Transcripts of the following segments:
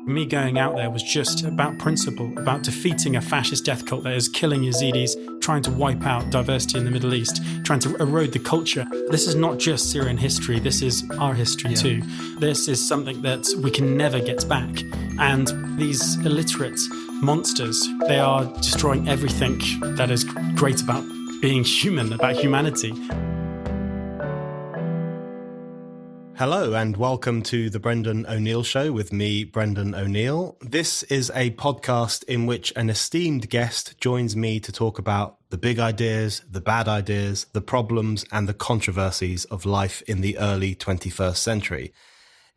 Me going out there was just about principle, about defeating a fascist death cult that is killing Yazidis, trying to wipe out diversity in the Middle East, trying to erode the culture. This is not just Syrian history, this is our history too. This is something that we can never get back. And these illiterate monsters, they are destroying everything that is great about being human, about humanity. Hello and welcome to the Brendan O'Neill Show with me, Brendan O'Neill. This is a podcast in which an esteemed guest joins me to talk about the big ideas, the bad ideas, the problems and the controversies of life in the early 21st century.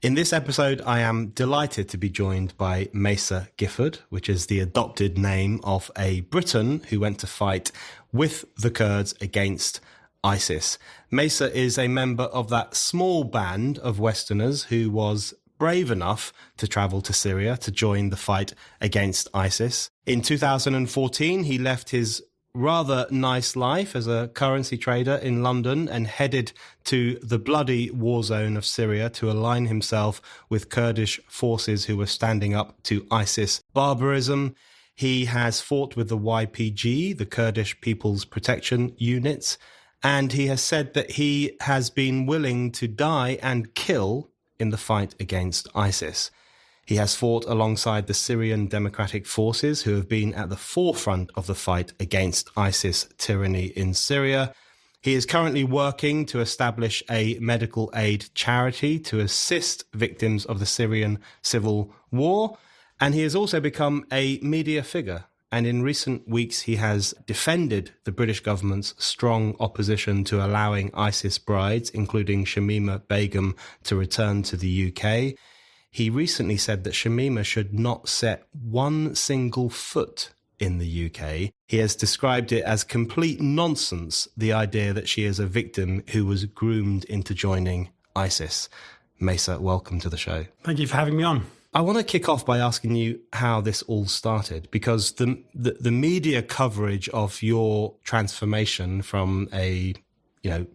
In this episode, I am delighted to be joined by Macer Gifford, which is the adopted name of a Briton who went to fight with the Kurds against ISIS. Macer is a member of that small band of Westerners who was brave enough to travel to Syria to join the fight against ISIS. In 2014, he left his rather nice life as a currency trader in London and headed to the bloody war zone of Syria to align himself with Kurdish forces who were standing up to ISIS barbarism. He has fought with the YPG, the Kurdish People's Protection Units, and he has said that he has been willing to die and kill in the fight against ISIS. He has fought alongside the Syrian Democratic Forces who have been at the forefront of the fight against ISIS tyranny in Syria. He is currently working to establish a medical aid charity to assist victims of the Syrian civil war. And he has also become a media figure. And in recent weeks, he has defended the British government's strong opposition to allowing ISIS brides, including Shamima Begum, to return to the UK. He recently said that Shamima should not set one single foot in the UK. He has described it as complete nonsense, the idea that she is a victim who was groomed into joining ISIS. Macer, welcome to the show. Thank you for having me on. I want to kick off by asking you how this all started, because the media coverage of your transformation from a,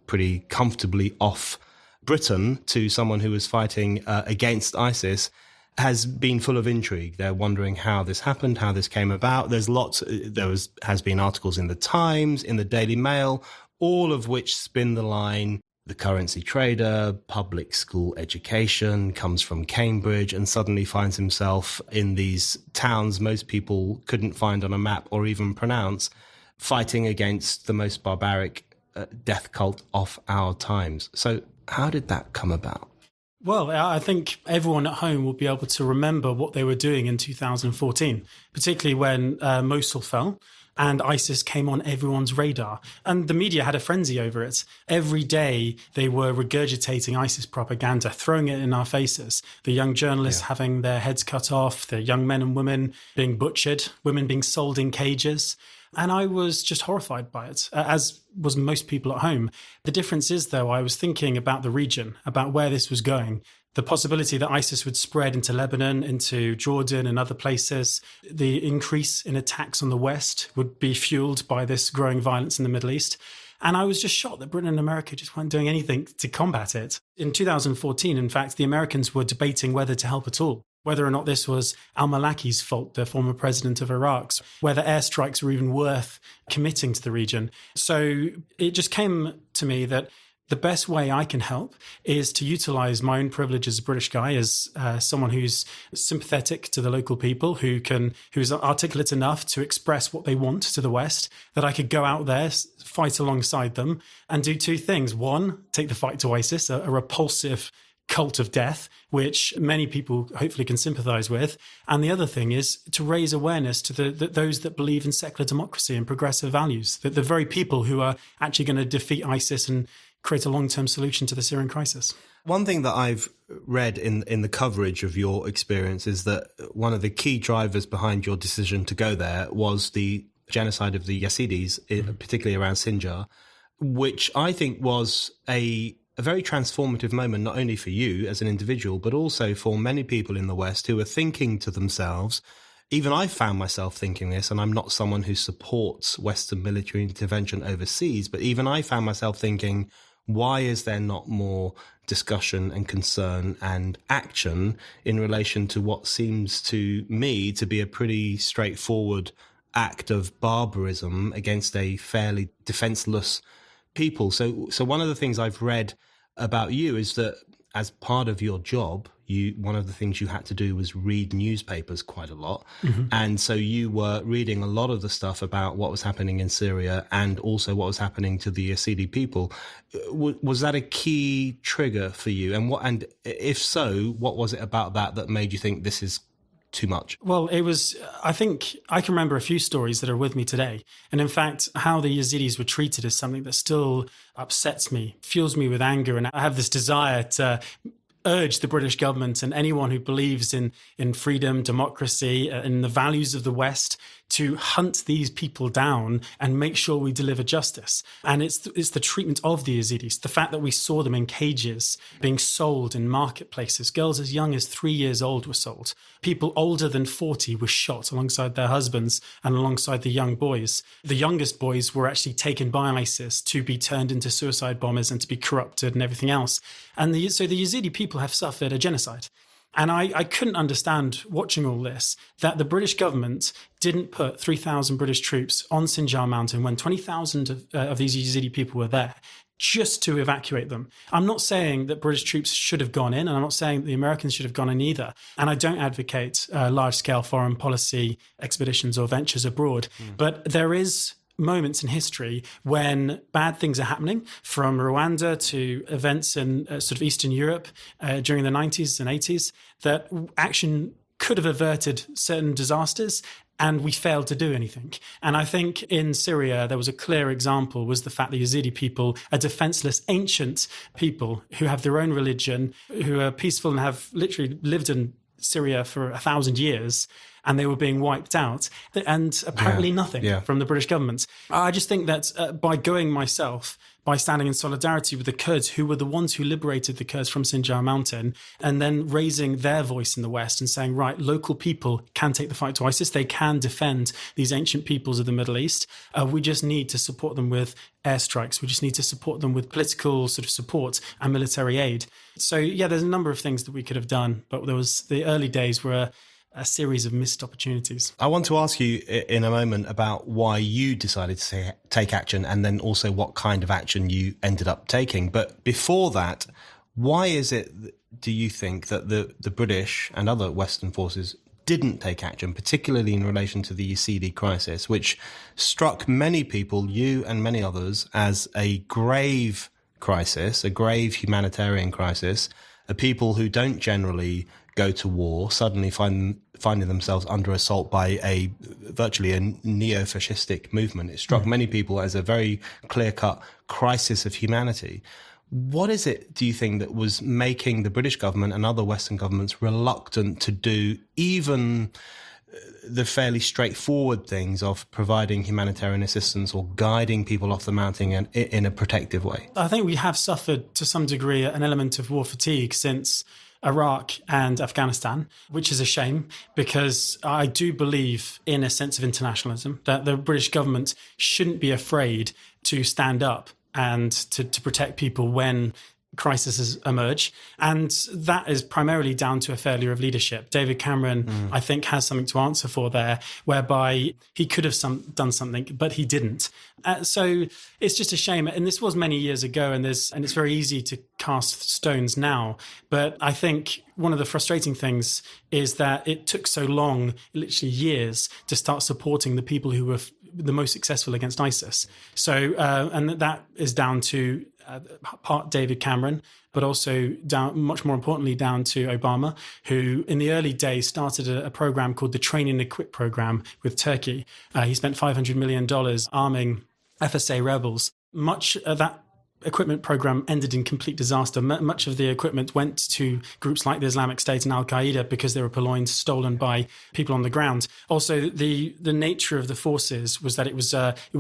pretty comfortably off Briton to someone who was fighting against ISIS has been full of intrigue. They're wondering how this happened, how this came about. Has been articles in the Times, in the Daily Mail, all of which spin the line. The currency trader, public school education, comes from Cambridge and suddenly finds himself in these towns most people couldn't find on a map or even pronounce, fighting against the most barbaric death cult of our times. So how did that come about? Well, I think everyone at home will be able to remember what they were doing in 2014, particularly when Mosul fell. And ISIS came on everyone's radar. And the media had a frenzy over it. Every day they were regurgitating ISIS propaganda, throwing it in our faces. The young journalists having their heads cut off, the young men and women being butchered, women being sold in cages. And I was just horrified by it, as was most people at home. The difference is, though, I was thinking about the region, about where this was going. The possibility that ISIS would spread into Lebanon, into Jordan and other places. The increase in attacks on the West would be fueled by this growing violence in the Middle East. And I was just shocked that Britain and America just weren't doing anything to combat it. In 2014, in fact, the Americans were debating whether to help at all, whether or not this was al-Malaki's fault, the former president of Iraq, whether airstrikes were even worth committing to the region. So it just came to me that the best way I can help is to utilize my own privilege as a British guy, as someone who's sympathetic to the local people, who's articulate enough to express what they want to the West, that I could go out there, fight alongside them and do two things. One, take the fight to ISIS, a repulsive cult of death, which many people hopefully can sympathize with. And the other thing is to raise awareness to those that believe in secular democracy and progressive values, that the very people who are actually going to defeat ISIS and create a long-term solution to the Syrian crisis. One thing that I've read in the coverage of your experience is that one of the key drivers behind your decision to go there was the genocide of the Yazidis, particularly around Sinjar, which I think was a very transformative moment, not only for you as an individual, but also for many people in the West who are thinking to themselves, even I found myself thinking this, and I'm not someone who supports Western military intervention overseas, but even I found myself thinking, why is there not more discussion and concern and action in relation to what seems to me to be a pretty straightforward act of barbarism against a fairly defenseless people. So one of the things I've read about you is that as part of your job, one of the things you had to do was read newspapers quite a lot. Mm-hmm. And so you were reading a lot of the stuff about what was happening in Syria and also what was happening to the Yazidi people. Was that a key trigger for you? And if so, what was it about that made you think this is too much? Well, I think I can remember a few stories that are with me today. And in fact, how the Yazidis were treated is something that still upsets me, fuels me with anger. And I have this desire to urge the British government and anyone who believes in freedom, democracy, and the values of the West to hunt these people down and make sure we deliver justice. And it's the treatment of the Yazidis, the fact that we saw them in cages being sold in marketplaces. Girls as young as 3 years old were sold. People older than 40 were shot alongside their husbands and alongside the young boys. The youngest boys were actually taken by ISIS to be turned into suicide bombers and to be corrupted and everything else. And so the Yazidi people have suffered a genocide. And I couldn't understand, watching all this, that the British government didn't put 3,000 British troops on Sinjar Mountain when 20,000 of these Yazidi people were there, just to evacuate them. I'm not saying that British troops should have gone in, and I'm not saying that the Americans should have gone in either. And I don't advocate large-scale foreign policy expeditions or ventures abroad. But there is moments in history when bad things are happening, from Rwanda to events in sort of Eastern Europe during the 90s and 80s, that action could have averted certain disasters, and we failed to do anything. And I think in Syria, there was a clear example, was the fact that Yazidi people are defenseless, ancient people who have their own religion, who are peaceful and have literally lived in Syria for 1,000 years, and they were being wiped out, and apparently nothing from the British government. I just think that by standing in solidarity with the Kurds, who were the ones who liberated the Kurds from Sinjar Mountain, and then raising their voice in the West and saying, right, local people can take the fight to ISIS, they can defend these ancient peoples of the Middle East. We just need to support them with airstrikes. We just need to support them with political sort of support and military aid. So, there's a number of things that we could have done, but the early days were a series of missed opportunities. I want to ask you in a moment about why you decided to take action, and then also what kind of action you ended up taking. But before that, why is it, do you think, that the British and other Western forces didn't take action, particularly in relation to the Yazidi crisis, which struck many people, you and many others, as a grave crisis, a grave humanitarian crisis? A people who don't generally go to war suddenly finding themselves under assault by virtually a neo-fascistic movement. It struck many people as a very clear-cut crisis of humanity. What is it, do you think, that was making the British government and other Western governments reluctant to do even the fairly straightforward things of providing humanitarian assistance or guiding people off the mountain in a protective way? I think we have suffered to some degree an element of war fatigue since Iraq and Afghanistan, which is a shame, because I do believe in a sense of internationalism, that the British government shouldn't be afraid to stand up and to protect people when crises emerge. And that is primarily down to a failure of leadership. David Cameron, I think, has something to answer for there, whereby he could have done something, but he didn't. So it's just a shame. And this was many years ago, and it's very easy to cast stones now. But I think one of the frustrating things is that it took so long, literally years, to start supporting the people who were the most successful against ISIS. So, and that is down to part David Cameron, but also much more importantly down to Obama, who in the early days started a program called the Train and Equip program with Turkey. He spent $500 million arming FSA rebels. Much of that equipment program ended in complete disaster. Much of the equipment went to groups like the Islamic State and Al-Qaeda because they were purloined, stolen by people on the ground. Also, the nature of the forces was that it was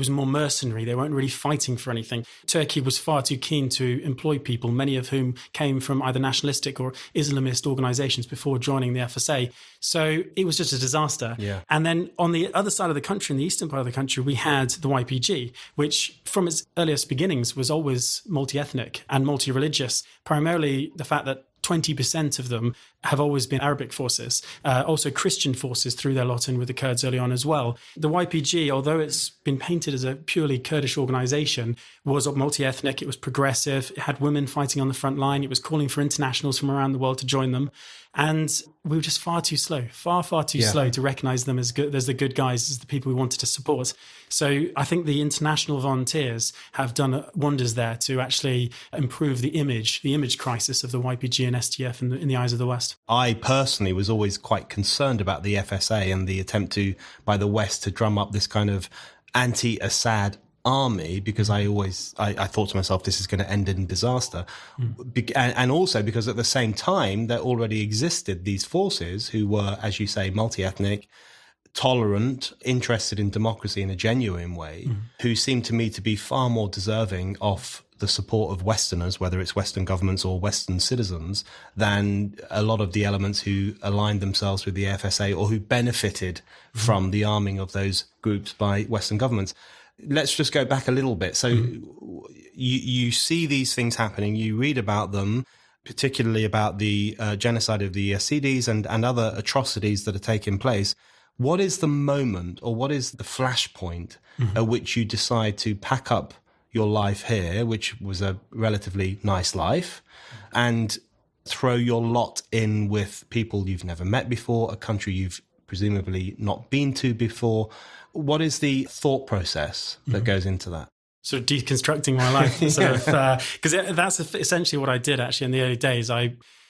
more mercenary. They weren't really fighting for anything. Turkey was far too keen to employ people, many of whom came from either nationalistic or Islamist organizations before joining the FSA. So it was just a disaster. Yeah. And then on the other side of the country, in the eastern part of the country, we had the YPG, which from its earliest beginnings was always is multi-ethnic and multi-religious, primarily the fact that 20% of them have always been Arabic forces, also Christian forces threw their lot in with the Kurds early on as well. The YPG, although it's been painted as a purely Kurdish organization, was multi-ethnic, it was progressive, it had women fighting on the front line, it was calling for internationals from around the world to join them. And we were just far too slow, far too slow to recognize them as the good guys, as the people we wanted to support. So I think the international volunteers have done wonders there to actually improve the image crisis of the YPG and SDF in the eyes of the West. I personally was always quite concerned about the FSA and the attempt by the West to drum up this kind of anti-Assad army, because I thought to myself, this is going to end in disaster. And also because at the same time, there already existed these forces who were, as you say, multi-ethnic, tolerant, interested in democracy in a genuine way, who seemed to me to be far more deserving of the support of Westerners, whether it's Western governments or Western citizens, than a lot of the elements who aligned themselves with the FSA or who benefited from the arming of those groups by Western governments. Let's just go back a little bit. So you see these things happening, you read about them, particularly about the genocide of the Yazidis and other atrocities that are taking place. What is the moment, or what is the flashpoint at which you decide to pack up your life here, which was a relatively nice life, and throw your lot in with people you've never met before, a country you've presumably not been to before? What is the thought process that goes into that? Sort of deconstructing my life, because that's essentially what I did actually in the early days.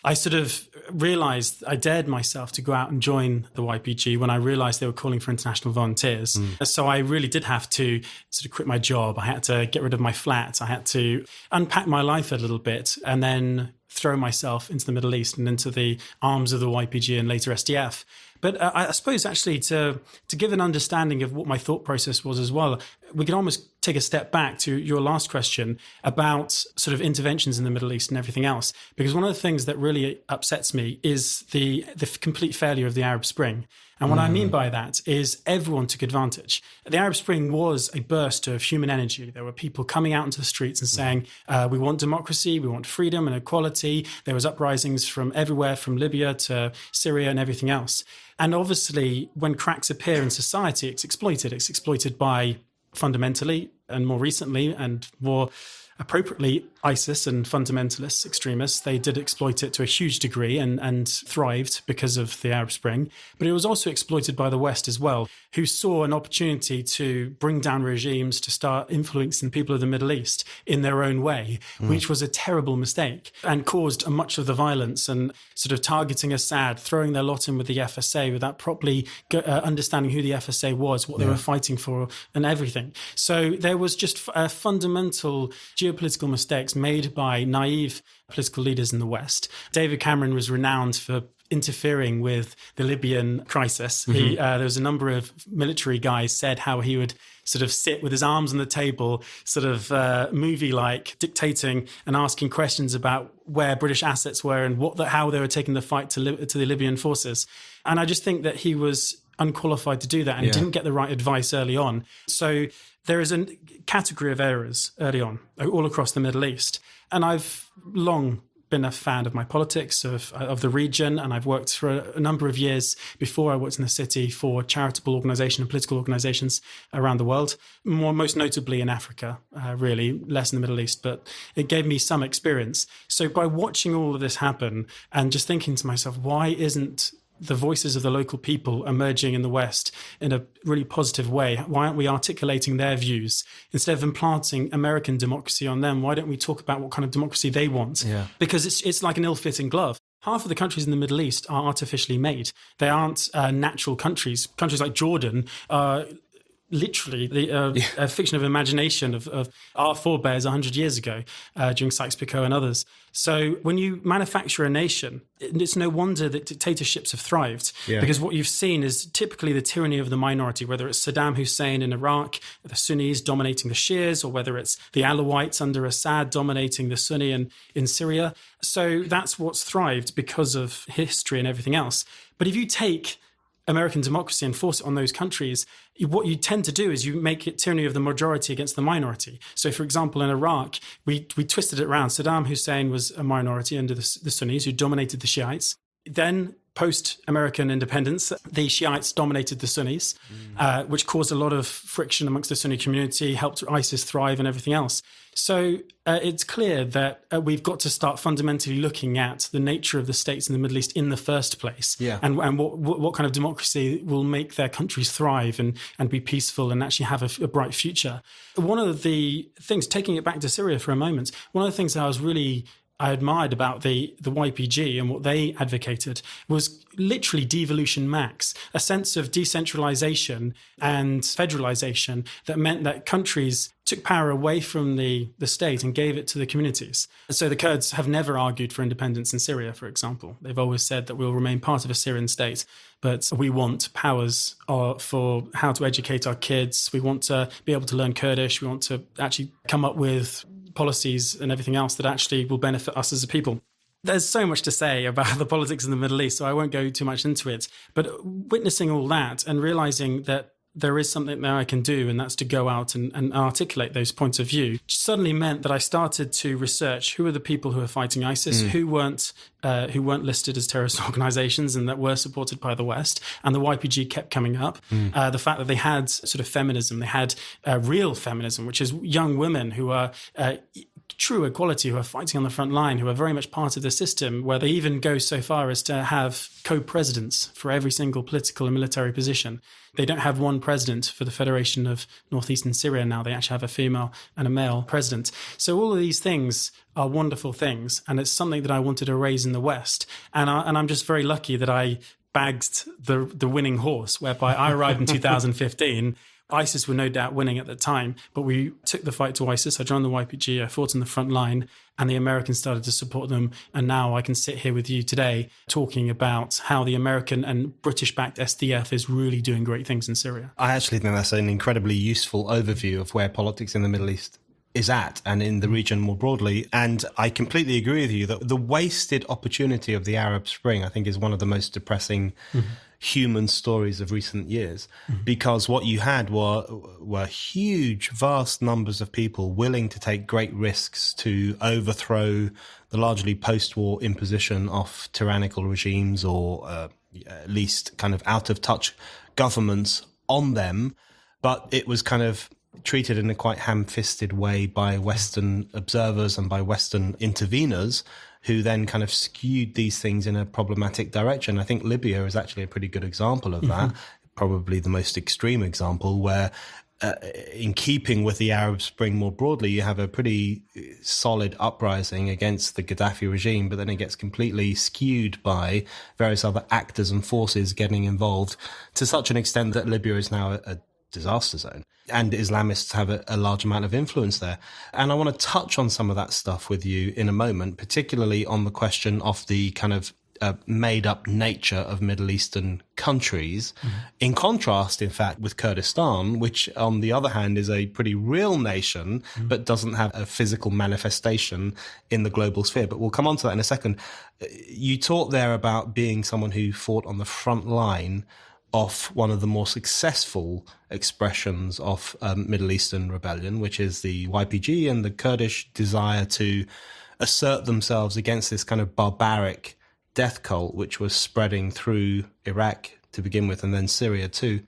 I sort of realized I dared myself to go out and join the YPG when I realized they were calling for international volunteers. So I really did have to sort of quit my job. I had to get rid of my flat. I had to unpack my life a little bit and then throw myself into the Middle East and into the arms of the YPG and later SDF. But I suppose actually to give an understanding of what my thought process was as well, we can almost take a step back to your last question about sort of interventions in the Middle East and everything else. Because one of the things that really upsets me is the complete failure of the Arab Spring. And what I mean by that is everyone took advantage. The Arab Spring was a burst of human energy. There were people coming out into the streets and saying, we want democracy, we want freedom and equality. There was uprisings from everywhere, from Libya to Syria and everything else. And obviously, when cracks appear in society, it's exploited. It's exploited by, fundamentally, and more recently, and more appropriately, ISIS and fundamentalists, extremists. They did exploit it to a huge degree and thrived because of the Arab Spring. But it was also exploited by the West as well, who saw an opportunity to bring down regimes, to start influencing people of the Middle East in their own way, which was a terrible mistake and caused much of the violence and sort of targeting Assad, throwing their lot in with the FSA without properly understanding who the FSA was, what they were fighting for and everything. So there was just fundamental geopolitical mistakes made by naive political leaders in the West. David Cameron was renowned for interfering with the Libyan crisis. There was a number of military guys said how he would sort of sit with his arms on the table, sort of movie-like, dictating and asking questions about where British assets were and how they were taking the fight to the Libyan forces. And I just think that he was unqualified to do that and didn't get the right advice early on. So there is a category of errors early on, all across the Middle East. And I've long been a fan of my politics, of the region, and I've worked for a number of years before I worked in the city for charitable organisations and political organisations around the world, most notably in Africa, really, less in the Middle East, but it gave me some experience. So by watching all of this happen and just thinking to myself, why isn't the voices of the local people emerging in the West in a really positive way? Why aren't we articulating their views? Instead of implanting American democracy on them, why don't we talk about what kind of democracy they want? Because it's like an ill-fitting glove. Half of the countries in the Middle East are artificially made. They aren't natural countries. Countries like Jordan are literally a fiction of imagination of our forebears 100 years ago during Sykes-Picot and others. So when you manufacture a nation, it's no wonder that dictatorships have thrived, because what you've seen is typically the tyranny of the minority, whether it's Saddam Hussein in Iraq, the Sunnis dominating the Shias, or whether it's the Alawites under Assad dominating the Sunni in Syria. So that's what's thrived because of history and everything else. But if you take American democracy and force it on those countries, what you tend to do is you make it tyranny of the majority against the minority. So, for example, in Iraq, we twisted it around. Saddam Hussein was a minority under the Sunnis who dominated the Shiites. Then, post-American independence, the Shiites dominated the Sunnis, which caused a lot of friction amongst the Sunni community, helped ISIS thrive and everything else. So it's clear that we've got to start fundamentally looking at the nature of the states in the Middle East in the first place, and what kind of democracy will make their countries thrive and be peaceful and actually have a bright future. One of the things, taking it back to Syria for a moment, one of the things that I admired about the YPG and what they advocated was literally devolution max, a sense of decentralization and federalization that meant that countries took power away from the state and gave it to the communities. So the Kurds have never argued for independence in Syria, for example. They've always said that we'll remain part of a Syrian state, but we want powers for how to educate our kids. We want to be able to learn Kurdish. We want to actually come up with policies and everything else that actually will benefit us as a people. There's so much to say about the politics in the Middle East, so I won't go too much into it. But witnessing all that and realizing that there is something that I can do, and that's to go out and articulate those points of view, suddenly meant that I started to research who are the people who are fighting ISIS, who weren't listed as terrorist organizations and that were supported by the West. And the YPG kept coming up. The fact that they had sort of feminism, they had real feminism, which is young women who are true equality, who are fighting on the front line, who are very much part of the system, where they even go so far as to have co-presidents for every single political and military position. They don't have one president for the Federation of Northeastern Syria now. They actually have a female and a male president. So all of these things are wonderful things, and it's something that I wanted to raise in the West. And I'm just very lucky that I bagged the winning horse, whereby I arrived in 2015. ISIS were no doubt winning at the time, but we took the fight to ISIS. I joined the YPG, I fought on the front line, and the Americans started to support them. And now I can sit here with you today talking about how the American and British-backed SDF is really doing great things in Syria. I actually think that's an incredibly useful overview of where politics in the Middle East is at and in the region more broadly. And I completely agree with you that the wasted opportunity of the Arab Spring, I think, is one of the most depressing human stories of recent years, because what you had were huge, vast numbers of people willing to take great risks to overthrow the largely post-war imposition of tyrannical regimes or at least kind of out-of-touch governments on them. But it was kind of treated in a quite ham-fisted way by Western observers and by Western interveners, who then kind of skewed these things in a problematic direction. I think Libya is actually a pretty good example of that, probably the most extreme example, where in keeping with the Arab Spring more broadly, you have a pretty solid uprising against the Gaddafi regime, but then it gets completely skewed by various other actors and forces getting involved to such an extent that Libya is now a disaster zone. And Islamists have a large amount of influence there. And I want to touch on some of that stuff with you in a moment, particularly on the question of the kind of made-up nature of Middle Eastern countries, in contrast, in fact, with Kurdistan, which, on the other hand, is a pretty real nation, but doesn't have a physical manifestation in the global sphere. But we'll come on to that in a second. You talked there about being someone who fought on the front line of one of the more successful expressions of Middle Eastern rebellion, which is the YPG and the Kurdish desire to assert themselves against this kind of barbaric death cult, which was spreading through Iraq to begin with, and then Syria too.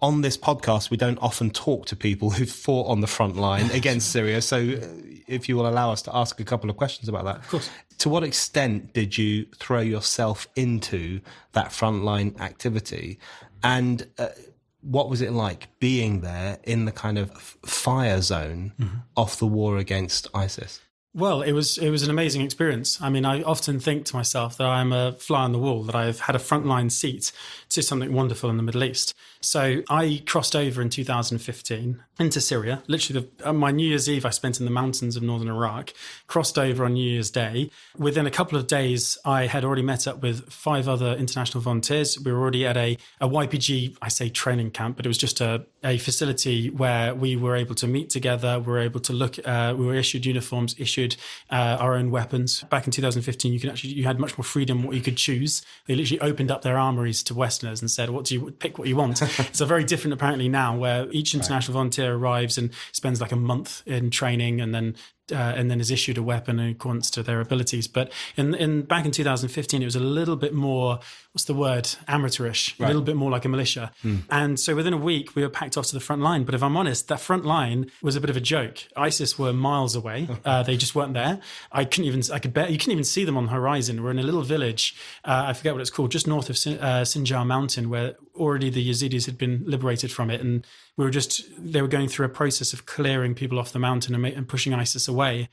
On this podcast, we don't often talk to people who've fought on the front line against Syria. So if you will allow us to ask a couple of questions about that. Of course. To what extent did you throw yourself into that frontline activity? And what was it like being there in the kind of fire zone of the war against ISIS? Well, it was an amazing experience. I mean, I often think to myself that I'm a fly on the wall, that I've had a frontline seat to something wonderful in the Middle East. So I crossed over in 2015 into Syria. Literally, my New Year's Eve I spent in the mountains of northern Iraq, crossed over on New Year's Day. Within a couple of days, I had already met up with 5 other international volunteers. We were already at a YPG, I say training camp, but it was just a facility where we were able to meet together. We were able to look, we were issued uniforms, issued issued our own weapons. Back in 2015, you had much more freedom what you could choose. They literally opened up their armories to Westerners and said, pick what you want. It's a very different apparently now, where each international volunteer arrives and spends like a month in training and then is issued a weapon in accordance to their abilities. But back in 2015, it was a little bit more, amateurish, a little bit more like a militia. And so within a week, we were packed off to the front line. But if I'm honest, that front line was a bit of a joke. ISIS were miles away. They just weren't there. You couldn't even see them on the horizon. We're in a little village, I forget what it's called, just north of Sinjar Mountain, where already the Yazidis had been liberated from it. And they were going through a process of clearing people off the mountain and pushing ISIS away.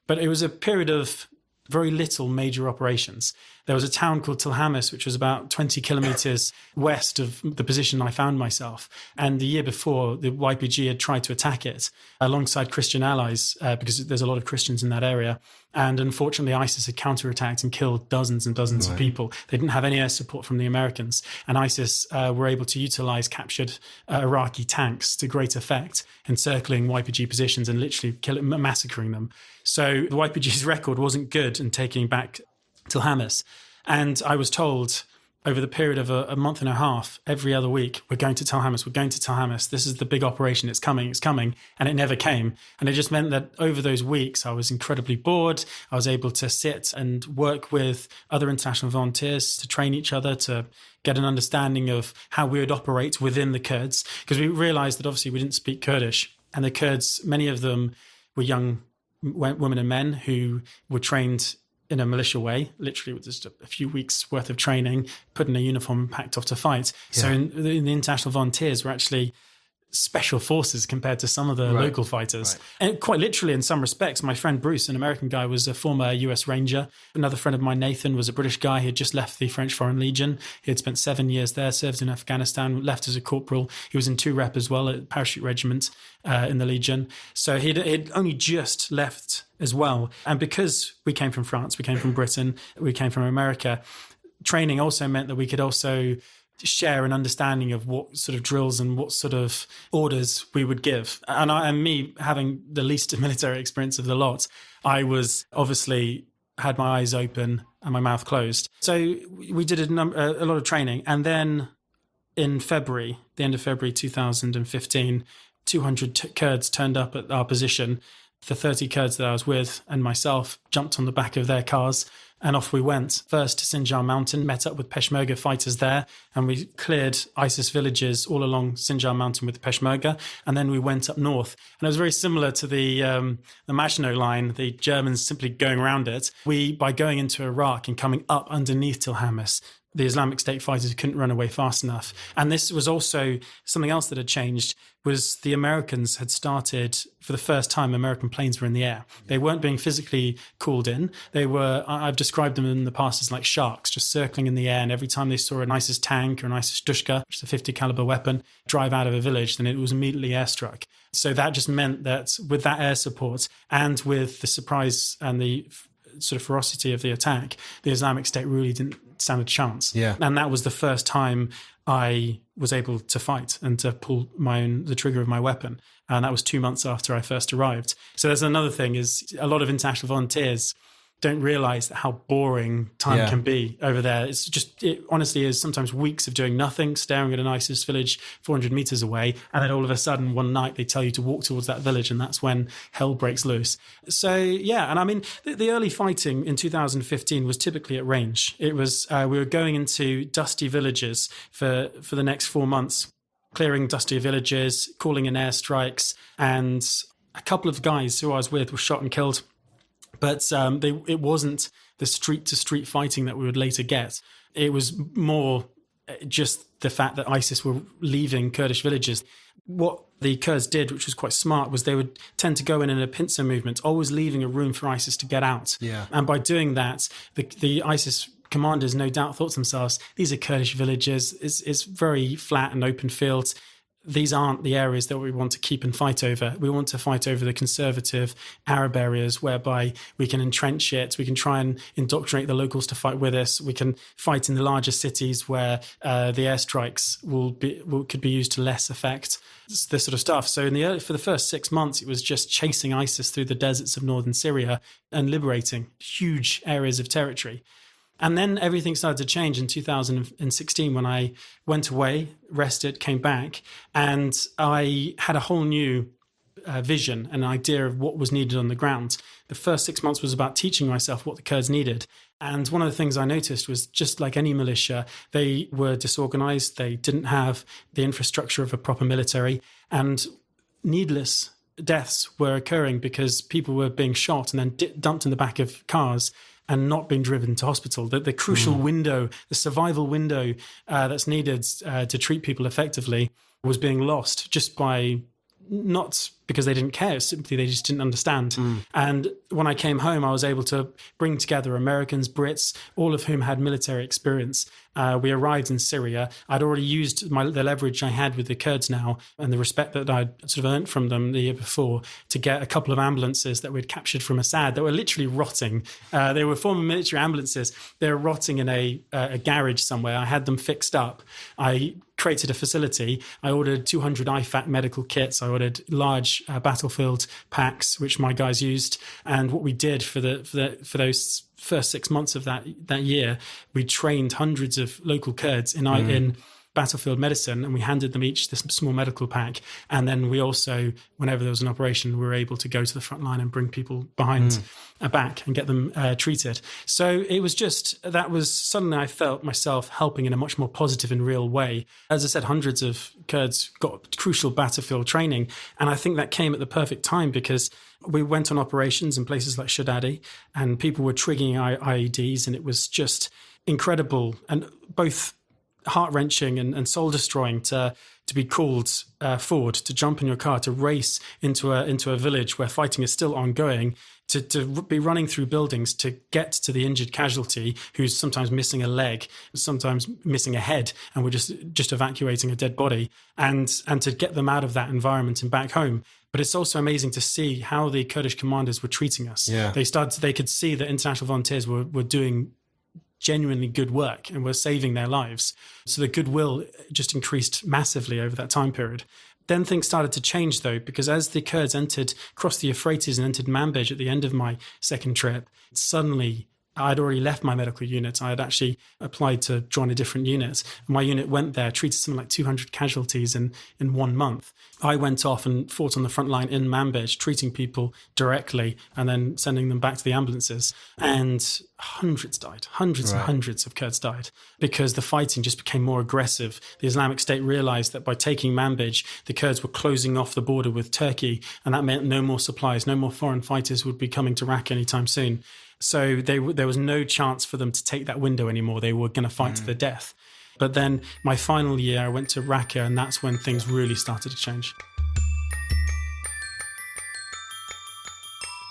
But it was a period of very little major operations. There was a town called Tilhamis, which was about 20 kilometers west of the position I found myself. And the year before, the YPG had tried to attack it alongside Christian allies, because there's a lot of Christians in that area. And unfortunately, ISIS had counterattacked and killed dozens and dozens of people. They didn't have any air support from the Americans. And ISIS were able to utilize captured Iraqi tanks to great effect, encircling YPG positions and literally massacring them. So the YPG's record wasn't good in taking back Tilhamis. And I was told over the period of a month and a half, every other week, we're going to Tilhamis. This is the big operation. It's coming. And it never came. And it just meant that over those weeks, I was incredibly bored. I was able to sit and work with other international volunteers to train each other, to get an understanding of how we would operate within the Kurds. Because we realized that obviously we didn't speak Kurdish. And the Kurds, many of them were young women and men who were trained in a militia way, literally with just a few weeks worth of training, put in a uniform and packed off to fight. Yeah. So in the international volunteers were actually special forces compared to some of the local fighters. And quite literally in some respects, my friend Bruce, an American guy, was a former US Ranger. Another friend of mine, Nathan, was a British guy. He had just left the French Foreign Legion. He had spent 7 years there, served in Afghanistan, left as a corporal. He was in 2 Rep as well, at Parachute Regiment in the Legion. So he'd only just left as well. And because we came from France, we came from Britain, we came from America, training also meant that we could also share an understanding of what sort of drills and what sort of orders we would give. And me having the least military experience of the lot, I was obviously had my eyes open and my mouth closed. So we did a lot of training. And then in February, the end of February 2015, 200 Kurds turned up at our position. The 30 Kurds that I was with and myself jumped on the back of their cars and off we went. First to Sinjar Mountain, met up with Peshmerga fighters there, and we cleared ISIS villages all along Sinjar Mountain with the Peshmerga, and then we went up north. And it was very similar to the Maginot Line, the Germans simply going around it. By going into Iraq and coming up underneath Tilhamis, the Islamic State fighters couldn't run away fast enough. And this was also something else that had changed, was the Americans had started, for the first time, American planes were in the air. They weren't being physically called in. They were, I've described them in the past as like sharks, just circling in the air. And every time they saw an ISIS tank or an ISIS Dushka, which is a 50 caliber weapon, drive out of a village, then it was immediately airstruck. So that just meant that with that air support and with the surprise and the sort of ferocity of the attack, the Islamic State really didn't stand a chance. Yeah. And that was the first time I was able to fight and to pull the trigger of my weapon. And that was 2 months after I first arrived. So there's another thing, is a lot of international volunteers don't realize how boring time can be over there. It's just, it honestly is sometimes weeks of doing nothing, staring at an ISIS village 400 meters away. And then all of a sudden, one night, they tell you to walk towards that village, and that's when hell breaks loose. So, yeah. And I mean, the early fighting in 2015 was typically at range. It was, we were going into dusty villages for the next 4 months, clearing dusty villages, calling in airstrikes. And a couple of guys who I was with were shot and killed. But it wasn't the street-to-street fighting that we would later get. It was more just the fact that ISIS were leaving Kurdish villages. What the Kurds did, which was quite smart, was they would tend to go in a pincer movement, always leaving a room for ISIS to get out. Yeah. And by doing that, the ISIS commanders no doubt thought to themselves, these are Kurdish villages. It's very flat and open fields. these aren't the areas that we want to keep and fight over. We want to fight over the conservative Arab areas whereby we can entrench it. We can try and indoctrinate the locals to fight with us. We can fight in the larger cities where the airstrikes could be used to less effect. This sort of stuff. So for the first 6 months, it was just chasing ISIS through the deserts of northern Syria and liberating huge areas of territory. And then everything started to change in 2016 when I went away, rested, came back, and I had a whole new vision, an idea of what was needed on the ground. The first 6 months was about teaching myself what the Kurds needed. And one of the things I noticed was, just like any militia, they were disorganized. They didn't have the infrastructure of a proper military, and needless deaths were occurring because people were being shot and then dumped in the back of cars and not being driven to hospital. The crucial window, the survival window that's needed to treat people effectively was being lost just by, not because they didn't care, simply they just didn't understand. And when I came home, I was able to bring together Americans, Brits, all of whom had military experience. We arrived in Syria. I'd already used the leverage I had with the Kurds now and the respect that I'd sort of earned from them the year before to get a couple of ambulances that we'd captured from Assad that were literally rotting. They were former military ambulances. They were rotting in a garage somewhere. I had them fixed up. I created a facility. I ordered 200 IFAC medical kits. I ordered large battlefield packs, which my guys used. And what we did for those first 6 months of that year, we trained hundreds of local Kurds in battlefield medicine, and we handed them each this small medical pack. And then we also, whenever there was an operation, we were able to go to the front line and bring people behind back and get them treated. So it was suddenly I felt myself helping in a much more positive and real way. As I said, hundreds of Kurds got crucial battlefield training. And I think that came at the perfect time because we went on operations in places like Shadadi and people were triggering IEDs, and it was just incredible and both heart-wrenching and soul-destroying to be called forward, to jump in your car, to race into a village where fighting is still ongoing, to be running through buildings to get to the injured casualty who's sometimes missing a leg, sometimes missing a head, and we're just evacuating a dead body, and to get them out of that environment and back home. But it's also amazing to see how the Kurdish commanders were treating us. Yeah. They could see that international volunteers were doing genuinely good work and were saving their lives. So the goodwill just increased massively over that time period. Then things started to change, though, because as the Kurds crossed the Euphrates and entered Manbij at the end of my second trip, suddenly I'd already left my medical unit. I had actually applied to join a different unit. My unit went there, treated something like 200 casualties in 1 month. I went off and fought on the front line in Manbij, treating people directly and then sending them back to the ambulances. And hundreds died. Hundreds and hundreds of Kurds died because the fighting just became more aggressive. The Islamic State realized that by taking Manbij, the Kurds were closing off the border with Turkey, and that meant no more supplies, no more foreign fighters would be coming to Raqqa anytime soon. So there was no chance for them to take that window anymore. They were going to fight to the death. But then my final year, I went to Raqqa, and that's when things really started to change.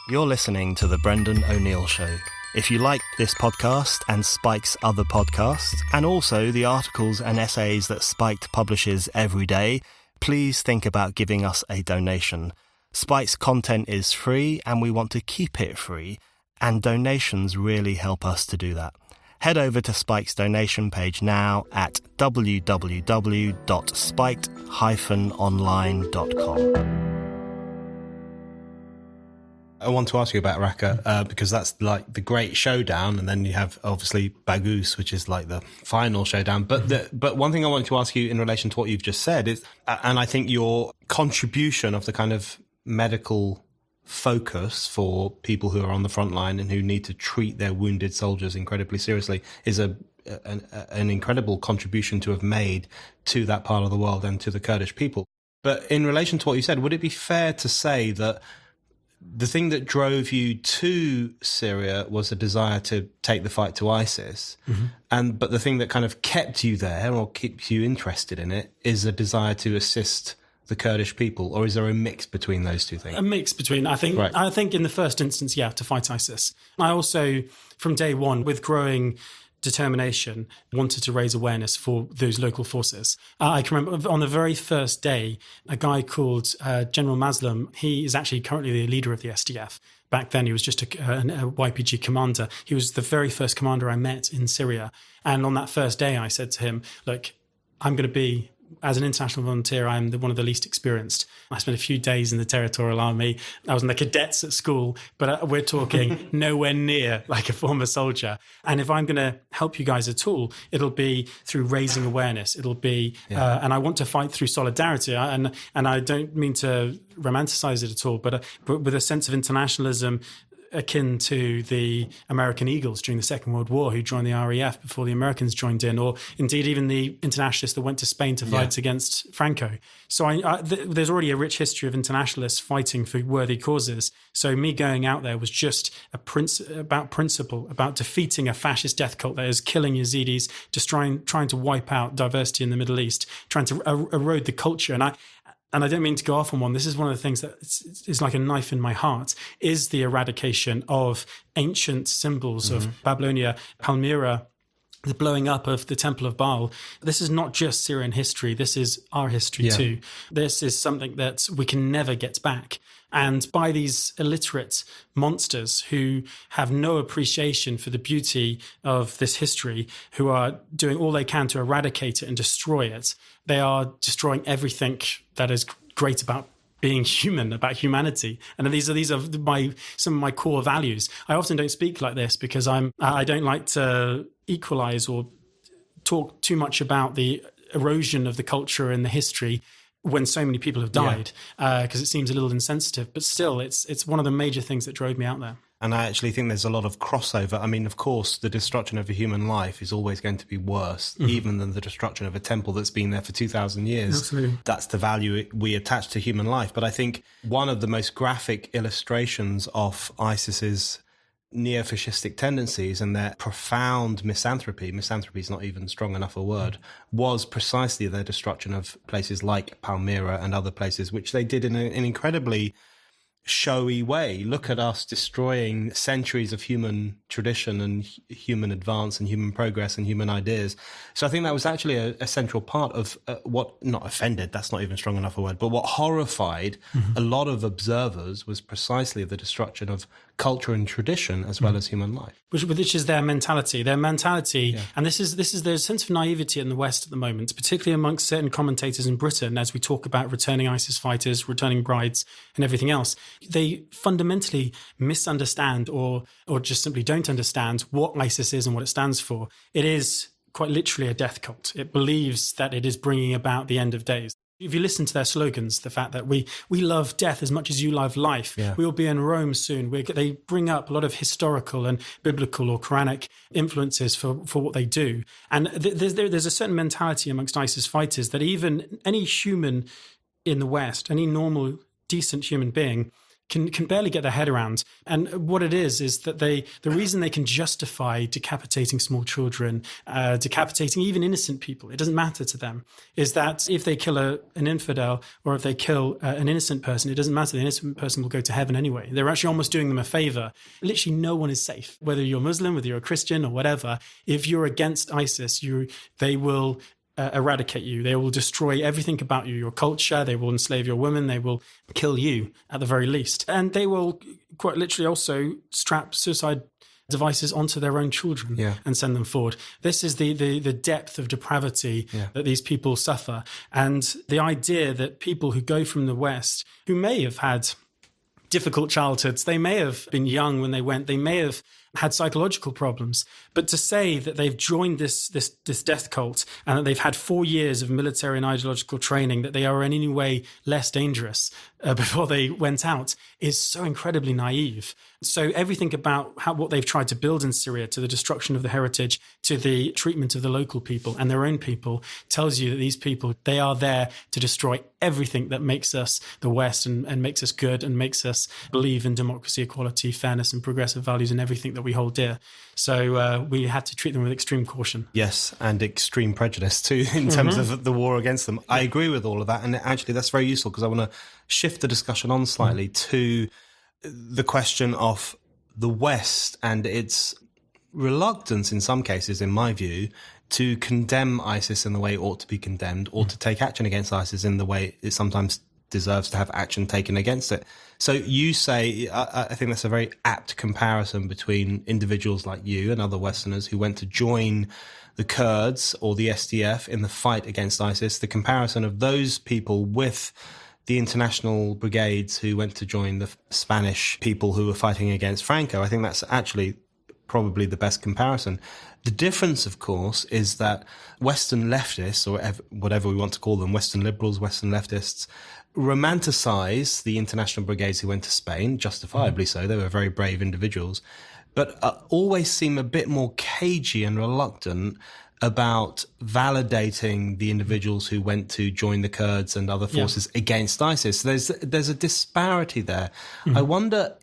You're listening to The Brendan O'Neill Show. If you like this podcast and Spike's other podcasts, and also the articles and essays that Spiked publishes every day, please think about giving us a donation. Spike's content is free, and we want to keep it free, and donations really help us to do that. Head over to Spike's donation page now at www.spiked-online.com. I want to ask you about Raqqa because that's like the great showdown, and then you have obviously Baghouz, which is like the final showdown. But one thing I wanted to ask you in relation to what you've just said is, and I think your contribution of the kind of medical focus for people who are on the front line and who need to treat their wounded soldiers incredibly seriously is an incredible contribution to have made to that part of the world and to the Kurdish people. But in relation to what you said, would it be fair to say that the thing that drove you to Syria was a desire to take the fight to ISIS, but the thing that kind of kept you there or keeps you interested in it is a desire to assist the Kurdish people, or is there a mix between those two things? A mix between, I think. Right. I think in the first instance, to fight ISIS. I also, from day one, with growing determination, wanted to raise awareness for those local forces. I can remember on the very first day, a guy called General Maslam, he is actually currently the leader of the SDF. Back then, he was just a YPG commander. He was the very first commander I met in Syria. And on that first day, I said to him, look, I'm going to be, as an international volunteer, I'm one of the least experienced. I spent a few days in the Territorial Army. I was in the cadets at school, but we're talking nowhere near like a former soldier. And if I'm going to help you guys at all, it'll be through raising awareness. It'll be, and I want to fight through solidarity. And I don't mean to romanticize it at all, but with a sense of internationalism, akin to the American Eagles during the Second World War, who joined the RAF before the Americans joined in, or indeed even the internationalists that went to Spain to fight against Franco. So there's already a rich history of internationalists fighting for worthy causes. So me going out there was just about principle, about defeating a fascist death cult that is killing Yazidis, just trying to wipe out diversity in the Middle East, trying to erode the culture. And I don't mean to go off on one. This is one of the things that is like a knife in my heart, is the eradication of ancient symbols of Babylonia, Palmyra, the blowing up of the Temple of Baal. This is not just Syrian history. This is our history too. This is something that we can never get back. And by these illiterate monsters who have no appreciation for the beauty of this history, who are doing all they can to eradicate it and destroy it, they are destroying everything that is great about being human, about humanity. And these are some of my core values. I often don't speak like this because I don't like to equalize or talk too much about the erosion of the culture and the history when so many people have died, because it seems a little insensitive. But still, it's one of the major things that drove me out there. And I actually think there's a lot of crossover. I mean, of course, the destruction of a human life is always going to be worse, even than the destruction of a temple that's been there for 2,000 years. Absolutely. That's the value we attach to human life. But I think one of the most graphic illustrations of ISIS's neo-fascistic tendencies and their profound misanthropy is not even strong enough a word, was precisely their destruction of places like Palmyra and other places, which they did in an incredibly showy way. Look at us destroying centuries of human tradition and human advance and human progress and human ideas. So I think that was actually a central part of what, not offended, that's not even strong enough a word, but what horrified a lot of observers was precisely the destruction of culture and tradition as well as human life. Which is their mentality. And this is there's a sense of naivety in the West at the moment, particularly amongst certain commentators in Britain, as we talk about returning ISIS fighters, returning brides and everything else. They fundamentally misunderstand or just simply don't understand what ISIS is and what it stands for. It is quite literally a death cult. It believes that it is bringing about the end of days. If you listen to their slogans, the fact that we love death as much as you love life, we will be in Rome soon. They bring up a lot of historical and biblical or Quranic influences for what they do. And there's a certain mentality amongst ISIS fighters that even any human in the West, any normal, decent human being, can barely get their head around. And what it is that the reason they can justify decapitating small children, decapitating even innocent people, it doesn't matter to them, is that if they kill an infidel or if they kill an innocent person, it doesn't matter. The innocent person will go to heaven anyway. They're actually almost doing them a favor. Literally no one is safe, whether you're Muslim, whether you're a Christian or whatever. If you're against ISIS, they will eradicate you. They will destroy everything about you, your culture. They will enslave your women. They will kill you at the very least. And they will quite literally also strap suicide devices onto their own children and send them forward. This is the depth of depravity that these people suffer. And the idea that people who go from the West, who may have had difficult childhoods, they may have been young when they went, they may have had psychological problems, but to say that they've joined this death cult and that they've had 4 years of military and ideological training, that they are in any way less dangerous before they went out, is so incredibly naive. So everything about what they've tried to build in Syria, to the destruction of the heritage, to the treatment of the local people and their own people, tells you that these people, they are there to destroy everything that makes us the West and makes us good and makes us believe in democracy, equality, fairness and progressive values and everything that we hold dear. So we had to treat them with extreme caution. Yes, and extreme prejudice too in terms of the war against them. I agree with all of that, and actually that's very useful because I want to shift the discussion on slightly to the question of the West and its reluctance in some cases, in my view, to condemn ISIS in the way it ought to be condemned, or to take action against ISIS in the way it sometimes deserves to have action taken against it. So you say, I think that's a very apt comparison between individuals like you and other Westerners who went to join the Kurds or the SDF in the fight against ISIS, the comparison of those people with the international brigades who went to join the Spanish people who were fighting against Franco. I think that's actually probably the best comparison. The difference, of course, is that Western leftists, or whatever we want to call them, Western liberals, Western leftists, romanticize the international brigades who went to Spain, justifiably so. They were very brave individuals, but always seem a bit more cagey and reluctant about validating the individuals who went to join the Kurds and other forces against ISIS. There's a disparity there. I wonder,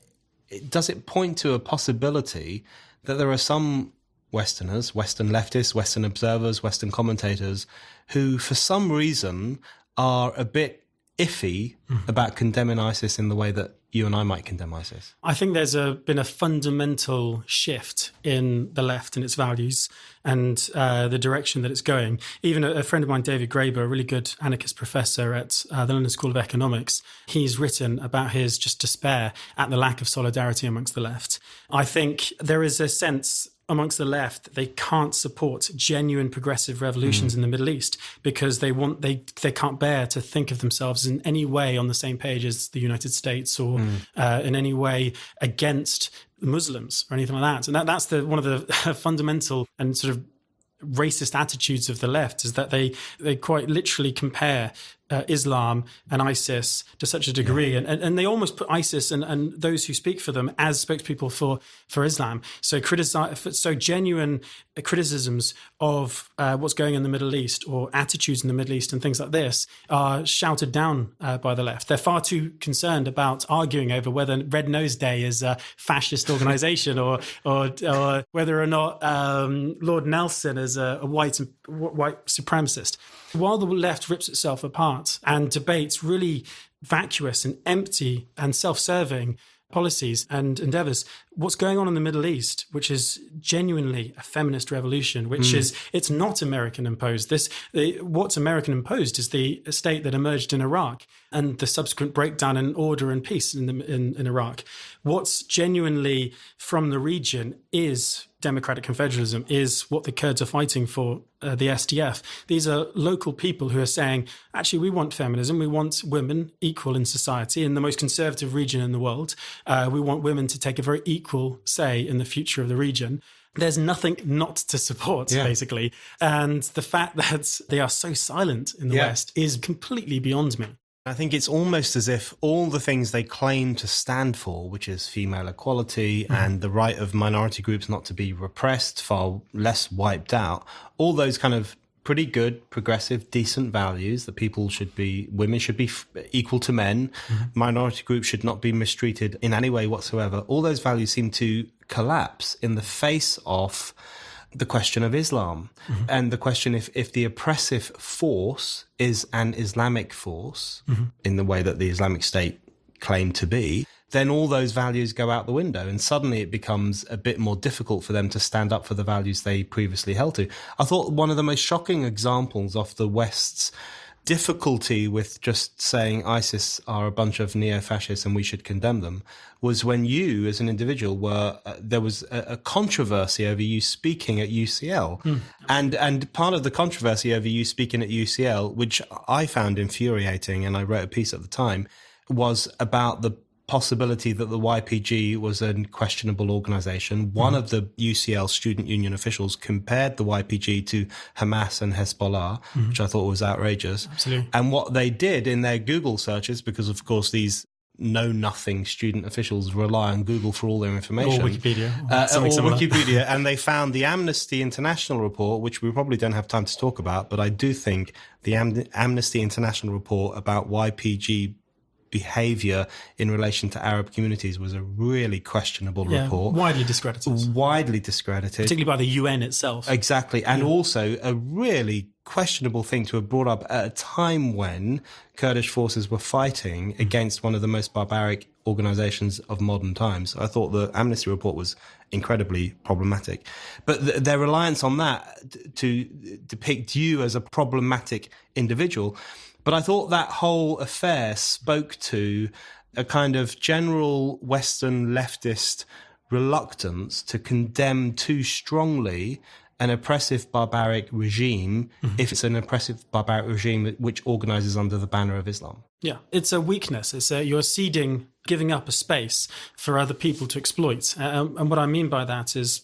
does it point to a possibility that there are some Westerners, Western leftists, Western observers, Western commentators, who for some reason are a bit iffy about condemning ISIS in the way that you and I might condemn ISIS? I think there's been a fundamental shift in the left and its values and the direction that it's going. Even a friend of mine, David Graeber, a really good anarchist professor at the London School of Economics, he's written about his just despair at the lack of solidarity amongst the left. I think there is a sense amongst the left, they can't support genuine progressive revolutions in the Middle East because they can't bear to think of themselves in any way on the same page as the United States or in any way against Muslims or anything like that. And that's one of the fundamental and sort of racist attitudes of the left, is that they quite literally compare Islam and ISIS to such a degree, and they almost put ISIS and those who speak for them as spokespeople for Islam. So genuine criticisms of what's going on in the Middle East or attitudes in the Middle East and things like this are shouted down by the left. They're far too concerned about arguing over whether Red Nose Day is a fascist organization or whether or not Lord Nelson is a white supremacist. While the left rips itself apart and debates really vacuous and empty and self-serving policies and endeavors, what's going on in the Middle East, which is genuinely a feminist revolution, which is, it's not American imposed. What's American imposed is the state that emerged in Iraq and the subsequent breakdown in order and peace in Iraq. What's genuinely from the region is democratic confederalism, is what the Kurds are fighting for, the SDF. These are local people who are saying, actually, we want feminism. We want women equal in society in the most conservative region in the world. We want women to take a very equal say in the future of the region. There's nothing not to support, basically. And the fact that they are so silent in the West is completely beyond me. I think it's almost as if all the things they claim to stand for, which is female equality and the right of minority groups not to be repressed, far less wiped out, all those kind of pretty good, progressive, decent values that women should be equal to men, minority groups should not be mistreated in any way whatsoever. All those values seem to collapse in the face of the question of Islam and the question if the oppressive force is an Islamic force in the way that the Islamic State claimed to be, then all those values go out the window and suddenly it becomes a bit more difficult for them to stand up for the values they previously held to. I thought one of the most shocking examples of the West's difficulty with just saying ISIS are a bunch of neo-fascists and we should condemn them was when you, as an individual, there was a controversy over you speaking at UCL. And part of the controversy over you speaking at UCL, which I found infuriating, and I wrote a piece at the time, was about the possibility that the YPG was a questionable organization. One of the UCL student union officials compared the YPG to Hamas and Hezbollah, which I thought was outrageous. Absolutely. And what they did in their Google searches, because of course these know-nothing student officials rely on Google for all their information. Or Wikipedia. Or Wikipedia. And they found the Amnesty International report, which we probably don't have time to talk about, but I do think the Amnesty International report about YPG behavior in relation to Arab communities was a really questionable report. Widely discredited. Particularly by the UN itself. Exactly. And also a really questionable thing to have brought up at a time when Kurdish forces were fighting against one of the most barbaric organizations of modern times. I thought the Amnesty report was incredibly problematic. But their reliance on that to depict you as a problematic individual. But I thought that whole affair spoke to a kind of general Western leftist reluctance to condemn too strongly an oppressive barbaric regime if it's an oppressive barbaric regime which organizes under the banner of Islam. Yeah, it's a weakness. You're ceding, giving up a space for other people to exploit. And what I mean by that is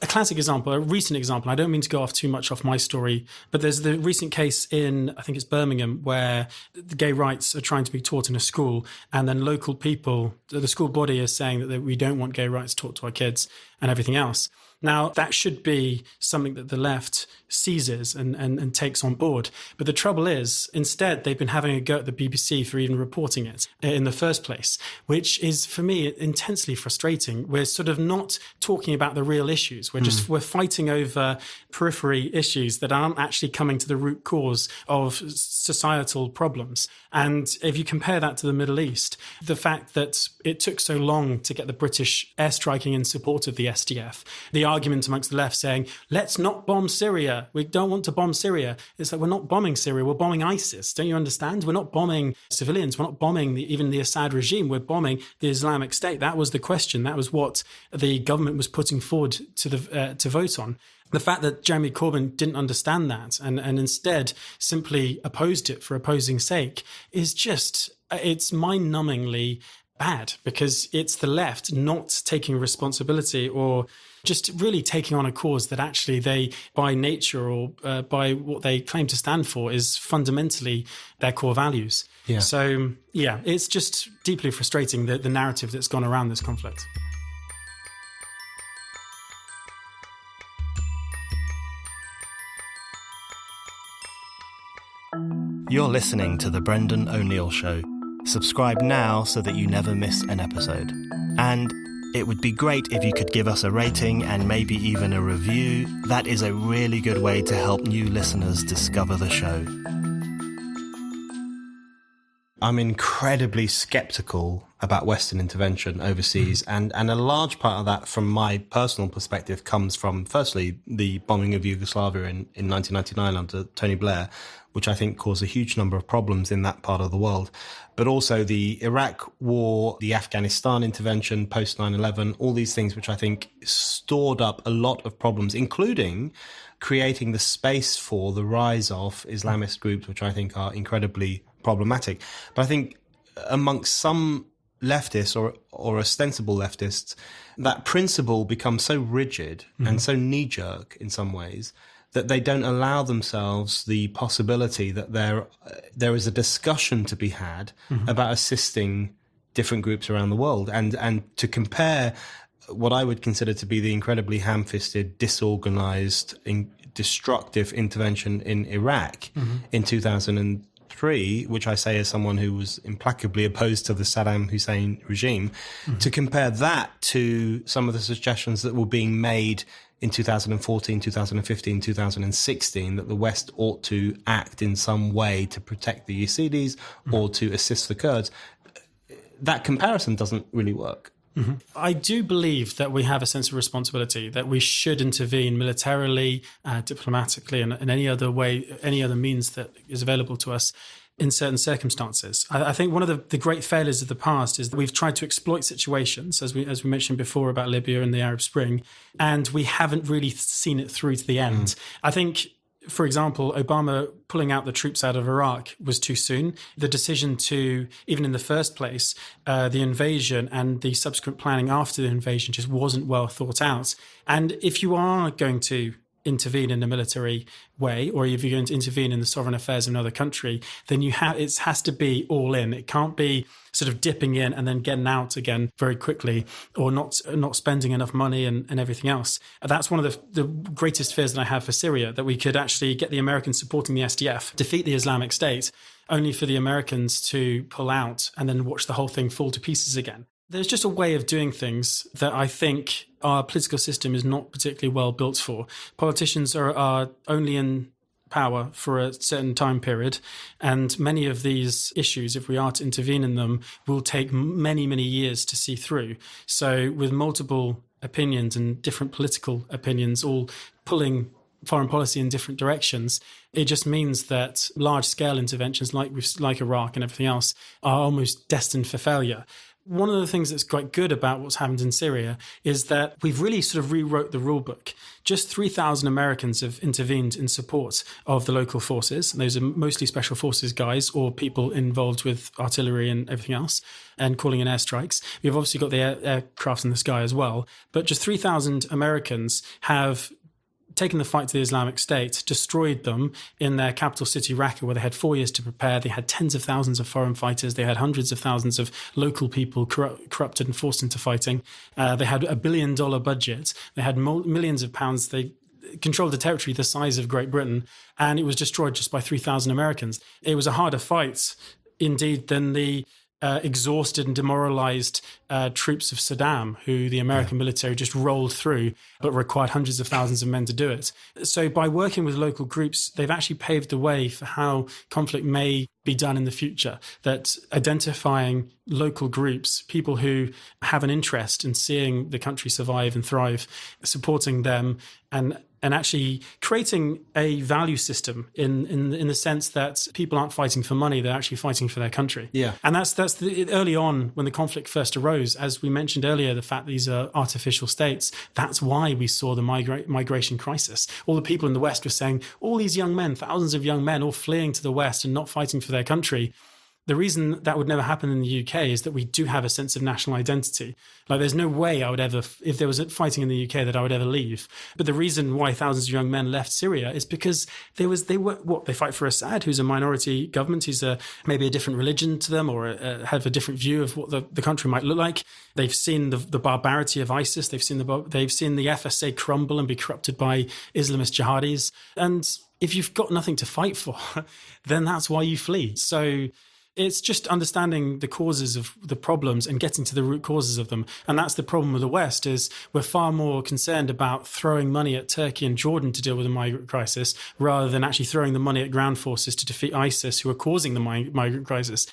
a classic example, a recent example. I don't mean to go off too much off my story, but there's the recent case in, I think it's Birmingham, where the gay rights are trying to be taught in a school, and then local people, the school body is saying that we don't want gay rights taught to our kids and everything else. Now, that should be something that the left seizes and takes on board. But the trouble is, instead, they've been having a go at the BBC for even reporting it in the first place, which is, for me, intensely frustrating. We're sort of not talking about the real issues. We're fighting over periphery issues that aren't actually coming to the root cause of societal problems. And if you compare that to the Middle East, the fact that it took so long to get the British airstriking in support of the SDF, the argument amongst the left saying, let's not bomb Syria. We don't want to bomb Syria. It's like, we're not bombing Syria. We're bombing ISIS. Don't you understand? We're not bombing civilians. We're not bombing even the Assad regime. We're bombing the Islamic State. That was the question. That was what the government was putting forward to vote on. The fact that Jeremy Corbyn didn't understand that and instead simply opposed it for opposing sake is just, it's mind-numbingly bad, because it's the left not taking responsibility or just really taking on a cause that actually they, by nature or by what they claim to stand for, is fundamentally their core values. Yeah. So, yeah, it's just deeply frustrating, the narrative that's gone around this conflict. You're listening to The Brendan O'Neill Show. Subscribe now so that you never miss an episode. And it would be great if you could give us a rating and maybe even a review. That is a really good way to help new listeners discover the show. I'm incredibly skeptical about Western intervention overseas, and a large part of that, from my personal perspective, comes from, firstly, the bombing of Yugoslavia in 1999 under Tony Blair, which I think caused a huge number of problems in that part of the world, but also the Iraq war, the Afghanistan intervention post 9/11, all these things which I think stored up a lot of problems, including creating the space for the rise of Islamist groups, which I think are incredibly problematic. But I think amongst some leftists or ostensible leftists, that principle becomes so rigid and so knee-jerk in some ways that they don't allow themselves the possibility that there is a discussion to be had about assisting different groups around the world, and to compare what I would consider to be the incredibly ham-fisted, disorganized, destructive intervention in Iraq in 2003, which I say as someone who was implacably opposed to the Saddam Hussein regime, to compare that to some of the suggestions that were being made in 2014, 2015, 2016, that the West ought to act in some way to protect the Yazidis or to assist the Kurds. That comparison doesn't really work. I do believe that we have a sense of responsibility, that we should intervene militarily, diplomatically, and in any other way, any other means that is available to us in certain circumstances. I think one of the great failures of the past is that we've tried to exploit situations, as we mentioned before about Libya and the Arab Spring, and we haven't really seen it through to the end. I think, for example, Obama pulling out the troops out of Iraq was too soon. The decision to, even in the first place, the invasion and the subsequent planning after the invasion just wasn't well thought out. And if you are going to intervene in a military way, or if you're going to intervene in the sovereign affairs of another country, then it has to be all in. It can't be sort of dipping in and then getting out again very quickly, or not spending enough money and everything else. That's one of the greatest fears that I have for Syria, that we could actually get the Americans supporting the SDF, defeat the Islamic State, only for the Americans to pull out and then watch the whole thing fall to pieces again. There's just a way of doing things that I think our political system is not particularly well built for. Politicians are only in power for a certain time period. And many of these issues, if we are to intervene in them, will take many, many years to see through. So with multiple opinions and different political opinions all pulling foreign policy in different directions, it just means that large-scale interventions like Iraq and everything else are almost destined for failure. One of the things that's quite good about what's happened in Syria is that we've really sort of rewrote the rule book. Just 3,000 Americans have intervened in support of the local forces. And those are mostly special forces guys or people involved with artillery and everything else and calling in airstrikes. We've obviously got the aircraft in the sky as well. But just 3,000 Americans have taken the fight to the Islamic State, destroyed them in their capital city, Raqqa, where they had 4 years to prepare. They had tens of thousands of foreign fighters. They had hundreds of thousands of local people corrupted and forced into fighting. They had $1 billion budget. They had millions of pounds. They controlled a territory the size of Great Britain, and it was destroyed just by 3,000 Americans. It was a harder fight, indeed, than the exhausted and demoralized troops of Saddam, who the American military just rolled through, but required hundreds of thousands of men to do it. So by working with local groups, they've actually paved the way for how conflict may be done in the future, that identifying local groups, people who have an interest in seeing the country survive and thrive, supporting them and actually creating a value system in the sense that people aren't fighting for money, they're actually fighting for their country. Yeah. And that's early on when the conflict first arose, as we mentioned earlier, the fact these are artificial states, that's why we saw the migration crisis. All the people in the West were saying, all these young men, thousands of young men all fleeing to the West and not fighting for their country. The reason that would never happen in the UK is that we do have a sense of national identity. Like, there's no way I would ever, if there was fighting in the UK, that I would ever leave. But the reason why thousands of young men left Syria is because they fight for Assad, who's a minority government, who's maybe a different religion to them or have a different view of what the country might look like. They've seen the barbarity of ISIS. They've seen the FSA crumble and be corrupted by Islamist jihadis. And if you've got nothing to fight for, then that's why you flee. So it's just understanding the causes of the problems and getting to the root causes of them. And that's the problem with the West, is we're far more concerned about throwing money at Turkey and Jordan to deal with the migrant crisis rather than actually throwing the money at ground forces to defeat ISIS, who are causing the migrant crisis.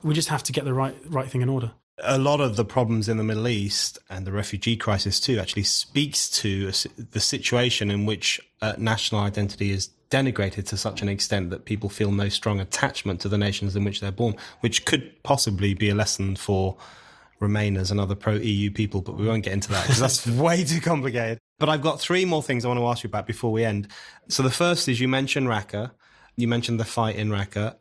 We just have to get the right thing in order. A lot of the problems in the Middle East and the refugee crisis too actually speaks to the situation in which national identity is denigrated to such an extent that people feel no strong attachment to the nations in which they're born, which could possibly be a lesson for Remainers and other pro-EU people, but we won't get into that because that's way too complicated. But I've got 3 more things I want to ask you about before we end. So the first is, you mentioned Raqqa. You mentioned the fight in Raqqa.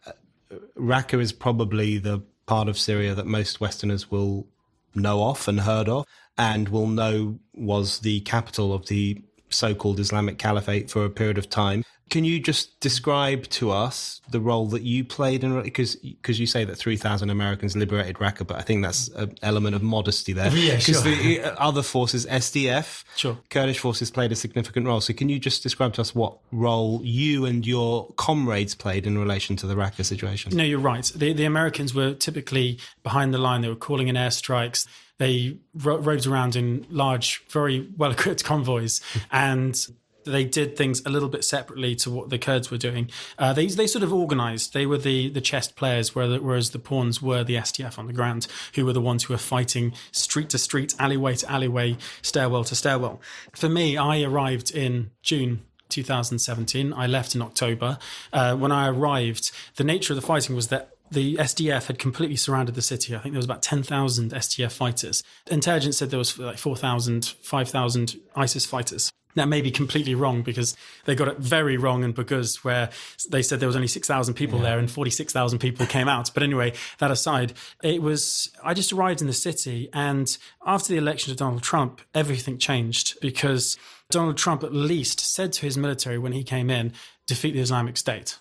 Raqqa is probably the part of Syria that most Westerners will know of and heard of, and will know was the capital of the so-called Islamic Caliphate for a period of time. Can you just describe to us the role that you played in, because you say that 3,000 Americans liberated Raqqa, but I think that's an element of modesty there. Yeah, because sure. the other forces, SDF, Sure. Kurdish forces, played a significant role. So can you just describe to us what role you and your comrades played in relation to the Raqqa situation? No, you're right. The Americans were typically behind the line. They were calling in airstrikes. They rode around in large, very well-equipped convoys, and they did things a little bit separately to what the Kurds were doing. They sort of organised. They were the chess players, whereas the pawns were the SDF on the ground, who were the ones who were fighting street to street, alleyway to alleyway, stairwell to stairwell. For me, I arrived in June 2017. I left in October. When I arrived, the nature of the fighting was that the SDF had completely surrounded the city. I think there was about 10,000 SDF fighters. Intelligence said there was like 4,000, 5,000 ISIS fighters. That may be completely wrong, because they got it very wrong in Baguz, where they said there was only 6,000 people there and 46,000 people came out. But anyway, that aside, I just arrived in the city, and after the election of Donald Trump, everything changed, because Donald Trump at least said to his military when he came in, defeat the Islamic State.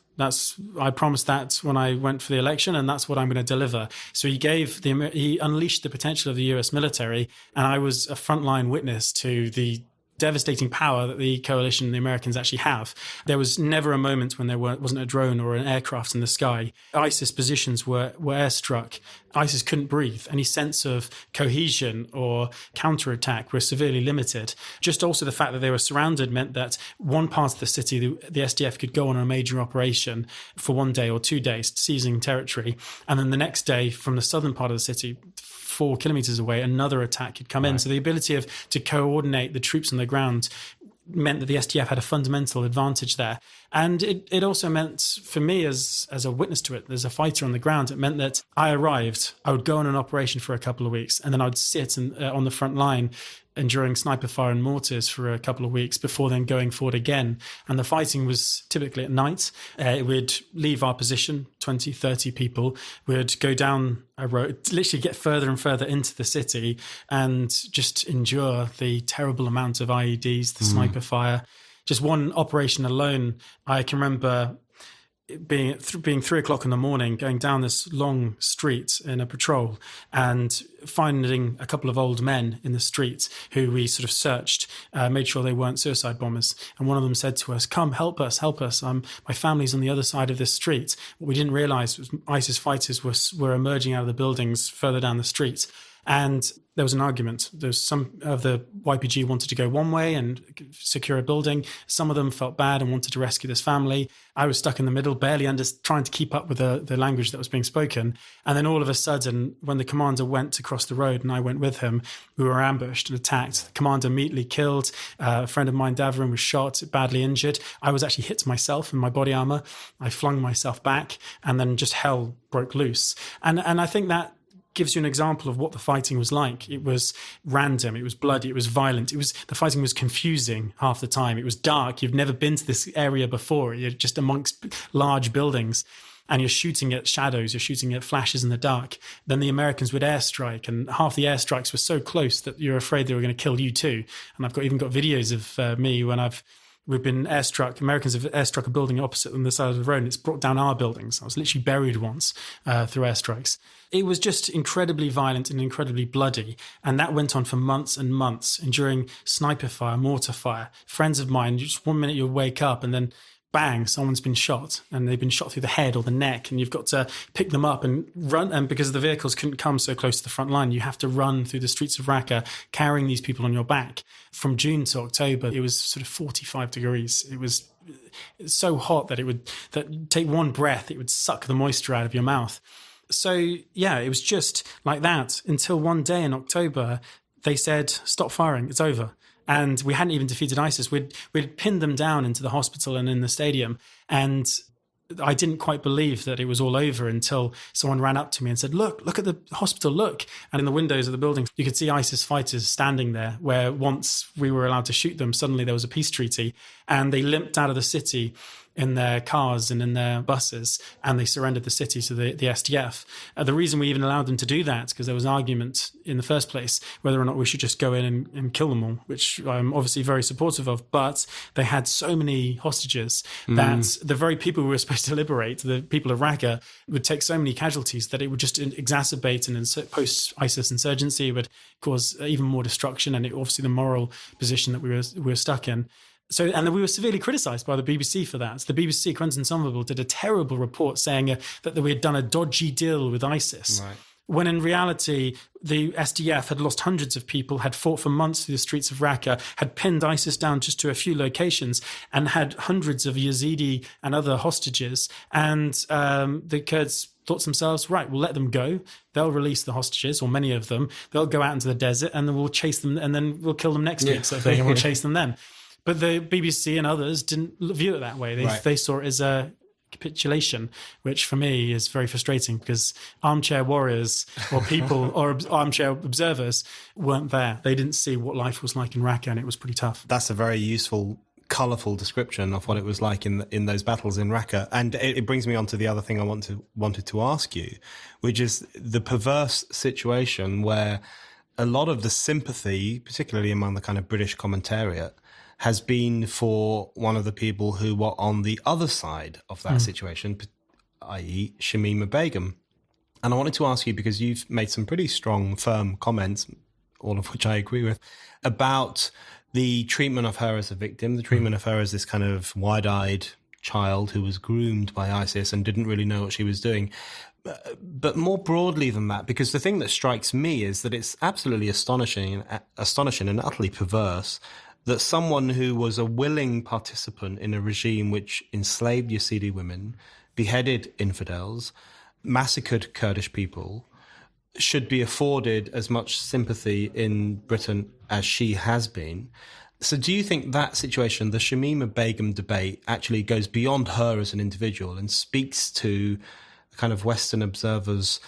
I promised that when I went for the election, and that's what I'm going to deliver. So he unleashed the potential of the US military, and I was a frontline witness to the devastating power that the coalition and the Americans actually have. There was never a moment when there wasn't a drone or an aircraft in the sky. ISIS positions were airstruck. ISIS couldn't breathe. Any sense of cohesion or counterattack were severely limited. Just also the fact that they were surrounded meant that one part of the city, the SDF could go on a major operation for 1 day or 2 days, seizing territory. And then the next day from the southern part of the city, 4 kilometers away, another attack could come in. So the ability to coordinate the troops on the ground meant that the SDF had a fundamental advantage there. And it also meant, for me as a witness to it, as a fighter on the ground, it meant that I arrived, I would go on an operation for a couple of weeks, and then I'd sit on the front line enduring sniper fire and mortars for a couple of weeks before then going forward again. And the fighting was typically at night. We'd leave our position, 20, 30 people. We'd go down a road, literally get further and further into the city and just endure the terrible amount of IEDs, the sniper fire. Just one operation alone, I can remember being 3:00 in the morning, going down this long street in a patrol and finding a couple of old men in the street who we sort of searched, made sure they weren't suicide bombers. And one of them said to us, "Come, help us. My family's on the other side of this street." What we didn't realize was ISIS fighters were emerging out of the buildings further down the street. And there was an argument. Some of the YPG wanted to go one way and secure a building. Some of them felt bad and wanted to rescue this family. I was stuck in the middle, barely trying to keep up with the language that was being spoken. And then all of a sudden, when the commander went to cross the road and I went with him, we were ambushed and attacked. The commander immediately killed. A friend of mine, Davrin, was shot, badly injured. I was actually hit myself in my body armor. I flung myself back and then just hell broke loose. And I think that gives you an example of what the fighting was like. It was random, it was bloody, it was violent. The fighting was confusing half the time. It was dark. You've never been to this area before. You're just amongst large buildings and you're shooting at shadows, you're shooting at flashes in the dark. Then the Americans would airstrike, and half the airstrikes were so close that you're afraid they were going to kill you too. And I've even got videos of me when we've been airstruck. Americans have airstruck a building opposite on the side of the road, and it's brought down our buildings. I was literally buried once through airstrikes. It was just incredibly violent and incredibly bloody. And that went on for months and months, enduring sniper fire, mortar fire. Friends of mine, just 1 minute you'll wake up and then bang, someone's been shot, and they've been shot through the head or the neck, and you've got to pick them up and run. And because the vehicles couldn't come so close to the front line, you have to run through the streets of Raqqa carrying these people on your back. From June to October, it was sort of 45 degrees. It was so hot that take one breath, it would suck the moisture out of your mouth. So yeah, it was just like that until one day in October, they said, "Stop firing, it's over." And we hadn't even defeated ISIS. We'd pinned them down into the hospital and in the stadium. And I didn't quite believe that it was all over until someone ran up to me and said, look at the hospital, look. And in the windows of the building, you could see ISIS fighters standing there, where once we were allowed to shoot them, suddenly there was a peace treaty. And they limped out of the city in their cars and in their buses, and they surrendered the city to the SDF. The reason we even allowed them to do that is because there was an argument in the first place whether or not we should just go in and kill them all, which I'm obviously very supportive of. But they had so many hostages that the very people we were supposed to liberate, the people of Raqqa, would take so many casualties that it would just exacerbate an post-ISIS insurgency. It would cause even more destruction, and obviously the moral position that we were stuck in. So, and then we were severely criticised by the BBC for that. The BBC, Quentin Somerville, did a terrible report saying that we had done a dodgy deal with ISIS. Right. When in reality, the SDF had lost hundreds of people, had fought for months through the streets of Raqqa, had pinned ISIS down just to a few locations, and had hundreds of Yazidi and other hostages. And the Kurds thought to themselves, right, we'll let them go. They'll release the hostages, or many of them. They'll go out into the desert, and then we'll chase them, and then we'll kill them next week, sort of thing, and we'll chase them then. But the BBC and others didn't view it that way. They saw it as a capitulation, which for me is very frustrating because armchair warriors or people or armchair observers weren't there. They didn't see what life was like in Raqqa, and it was pretty tough. That's a very useful, colourful description of what it was like in those battles in Raqqa. And it brings me on to the other thing I wanted to ask you, which is the perverse situation where a lot of the sympathy, particularly among the kind of British commentariat, has been for one of the people who were on the other side of that situation, i.e. Shamima Begum. And I wanted to ask you, because you've made some pretty strong, firm comments, all of which I agree with, about the treatment of her as a victim, the treatment of her as this kind of wide-eyed child who was groomed by ISIS and didn't really know what she was doing. But more broadly than that, because the thing that strikes me is that it's absolutely astonishing and utterly perverse that someone who was a willing participant in a regime which enslaved Yazidi women, beheaded infidels, massacred Kurdish people, should be afforded as much sympathy in Britain as she has been. So do you think that situation, the Shamima Begum debate, actually goes beyond her as an individual and speaks to kind of Western observers'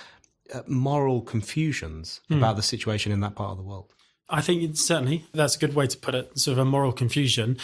moral confusions about the situation in that part of the world? I think certainly that's a good way to put it, sort of a moral confusion,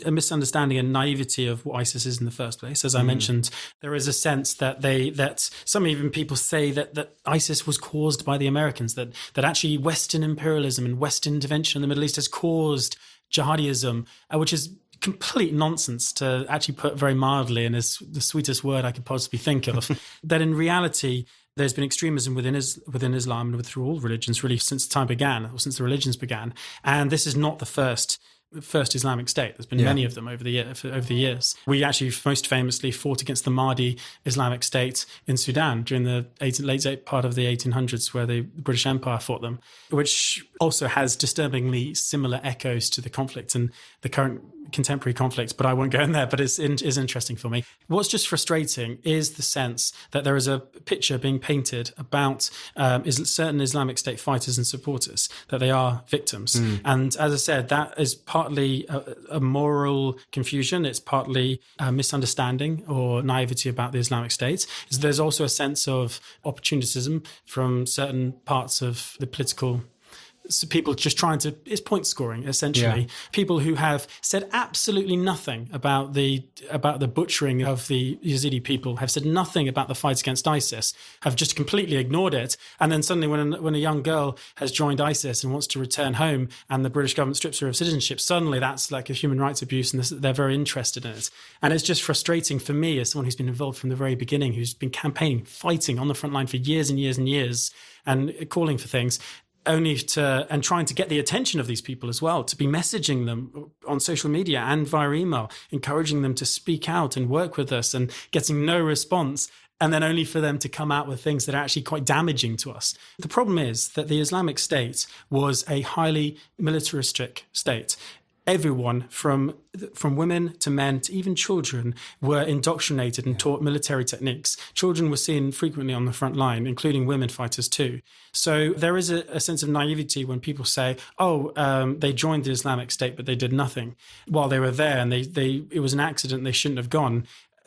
a misunderstanding and naivety of what ISIS is in the first place. As I mentioned, there is a sense that some even people say that ISIS was caused by the Americans, that actually Western imperialism and Western intervention in the Middle East has caused jihadism, which is complete nonsense, to actually put very mildly, and is the sweetest word I could possibly think of. That in reality, there's been extremism within Islam and through all religions, really, since time began, or since the religions began. And this is not the first Islamic State. There's been many of them over the years. We actually most famously fought against the Mahdi Islamic State in Sudan during the late part of the 1800s, where the British Empire fought them, which also has disturbingly similar echoes to the conflict and the current contemporary conflicts, but I won't go in there, but it is interesting for me. What's just frustrating is the sense that there is a picture being painted about certain Islamic State fighters and supporters, that they are victims. And as I said, that is partly a moral confusion. It's partly a misunderstanding or naivety about the Islamic State. There's also a sense of opportunism from certain parts of the political. So people just trying to, it's point scoring, essentially. People who have said absolutely nothing about the butchering of the Yazidi people, have said nothing about the fight against ISIS, have just completely ignored it. And then suddenly when a young girl has joined ISIS and wants to return home and the British government strips her of citizenship, suddenly that's like a human rights abuse, and they're very interested in it. And it's just frustrating for me, as someone who's been involved from the very beginning, who's been campaigning, fighting on the front line for years and years and years, and calling for things, and trying to get the attention of these people as well, to be messaging them on social media and via email, encouraging them to speak out and work with us, and getting no response, and then only for them to come out with things that are actually quite damaging to us. The problem is that the Islamic State was a highly militaristic state. Everyone, from women to men to even children, were indoctrinated and taught military techniques. Children were seen frequently on the front line, including women fighters too. So there is a sense of naivety when people say, they joined the Islamic State, but they did nothing while they were there, and it was an accident, they shouldn't have gone.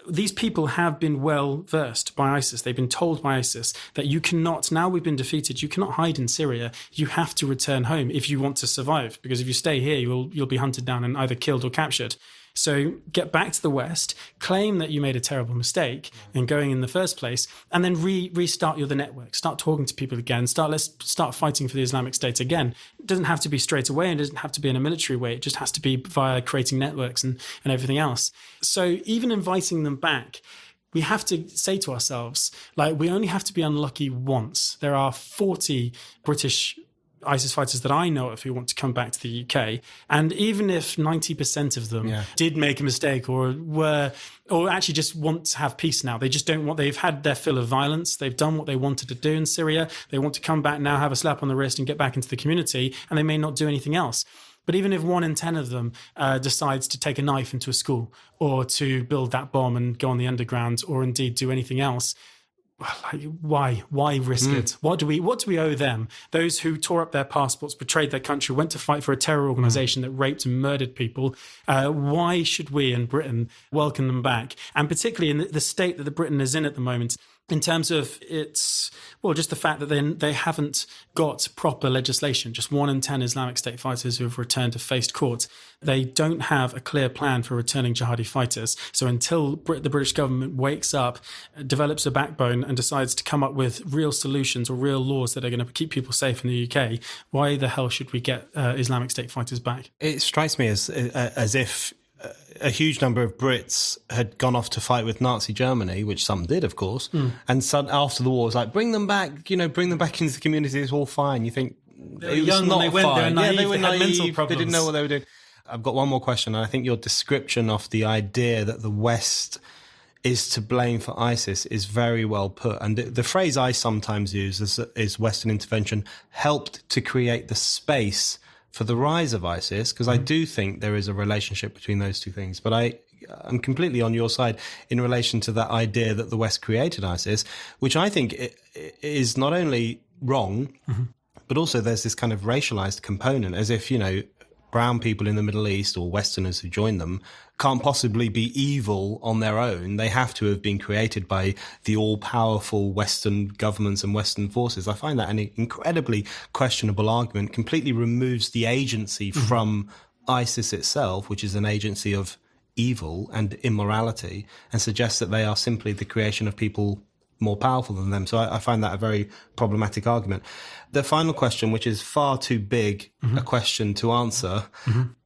These people have been well versed by ISIS. They've been told by ISIS that you cannot, now we've been defeated, you cannot hide in Syria. You have to return home if you want to survive, because if you stay here, you'll be hunted down and either killed or captured. So get back to the West, claim that you made a terrible mistake in going in the first place, and then restart the network. Start talking to people again. Let's start fighting for the Islamic State again. It doesn't have to be straight away, and it doesn't have to be in a military way. It just has to be via creating networks and everything else. So even inviting them back, we have to say to ourselves, we only have to be unlucky once. There are 40 British ISIS fighters that I know of who want to come back to the UK. And even if 90% of them did make a mistake or actually just want to have peace now, they've had their fill of violence. They've done what they wanted to do in Syria. They want to come back now, have a slap on the wrist and get back into the community, and they may not do anything else. But even if 1 in 10 of them decides to take a knife into a school, or to build that bomb and go on the underground, or indeed do anything else, why risk it? What do we owe them? Those who tore up their passports, betrayed their country, went to fight for a terror organization that raped and murdered people. Why should we in Britain welcome them back? And particularly in the state that Britain is in at the moment, in terms of just the fact that they haven't got proper legislation. Just 1 in 10 Islamic State fighters who have returned have faced court. They don't have a clear plan for returning jihadi fighters. So until the British government wakes up, develops a backbone and decides to come up with real solutions or real laws that are going to keep people safe in the UK, why the hell should we get Islamic State fighters back? It strikes me as if a huge number of Brits had gone off to fight with Nazi Germany, which some did, of course, and after the war, it was like, bring them back into the community, it's all fine. You think, They were young when they went. They were naive. They were had naive. mental problems. They didn't know what they were doing. I've got one more question, and I think your description of the idea that the West is to blame for ISIS is very well put. And the phrase I sometimes use is Western intervention helped to create the space for the rise of ISIS, because I do think there is a relationship between those two things. But I'm completely on your side in relation to that idea that the West created ISIS, which I think is not only wrong, but also there's this kind of racialized component, as if, brown people in the Middle East or Westerners who join them can't possibly be evil on their own. They have to have been created by the all-powerful Western governments and Western forces. I find that an incredibly questionable argument. Completely removes the agency from ISIS itself, which is an agency of evil and immorality, and suggests that they are simply the creation of people more powerful than them. So I find that a very problematic argument. The final question, which is far too big a question to answer,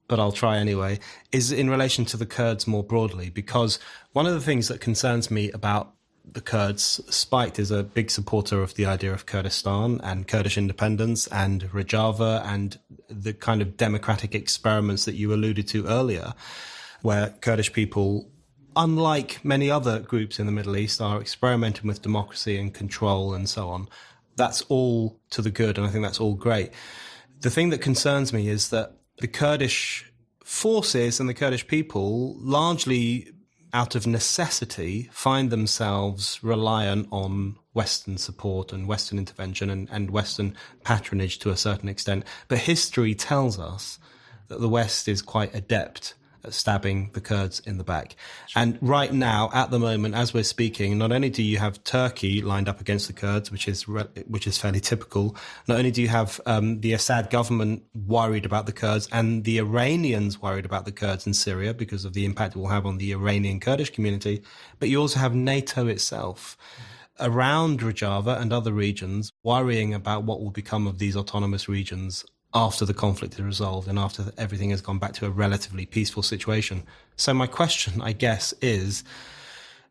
but I'll try anyway, is in relation to the Kurds more broadly, because one of the things that concerns me about the Kurds, Spiked is a big supporter of the idea of Kurdistan and Kurdish independence and Rojava and the kind of democratic experiments that you alluded to earlier, where Kurdish people, unlike many other groups in the Middle East, are experimenting with democracy and control and so on. That's all to the good, and I think that's all great. The thing that concerns me is that the Kurdish forces and the Kurdish people, largely out of necessity, find themselves reliant on Western support and Western intervention and Western patronage to a certain extent. But history tells us that the West is quite adept at stabbing the Kurds in the back. And right now, at the moment, as we're speaking, not only do you have Turkey lined up against the Kurds, which is fairly typical, not only do you have the Assad government worried about the Kurds and the Iranians worried about the Kurds in Syria because of the impact it will have on the Iranian Kurdish community, but you also have NATO itself around Rojava and other regions worrying about what will become of these autonomous regions after the conflict is resolved and after everything has gone back to a relatively peaceful situation. So my question, I guess, is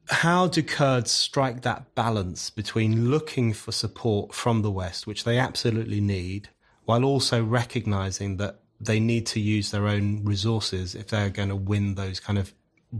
how do Kurds strike that balance between looking for support from the West, which they absolutely need, while also recognizing that they need to use their own resources if they're going to win those kind of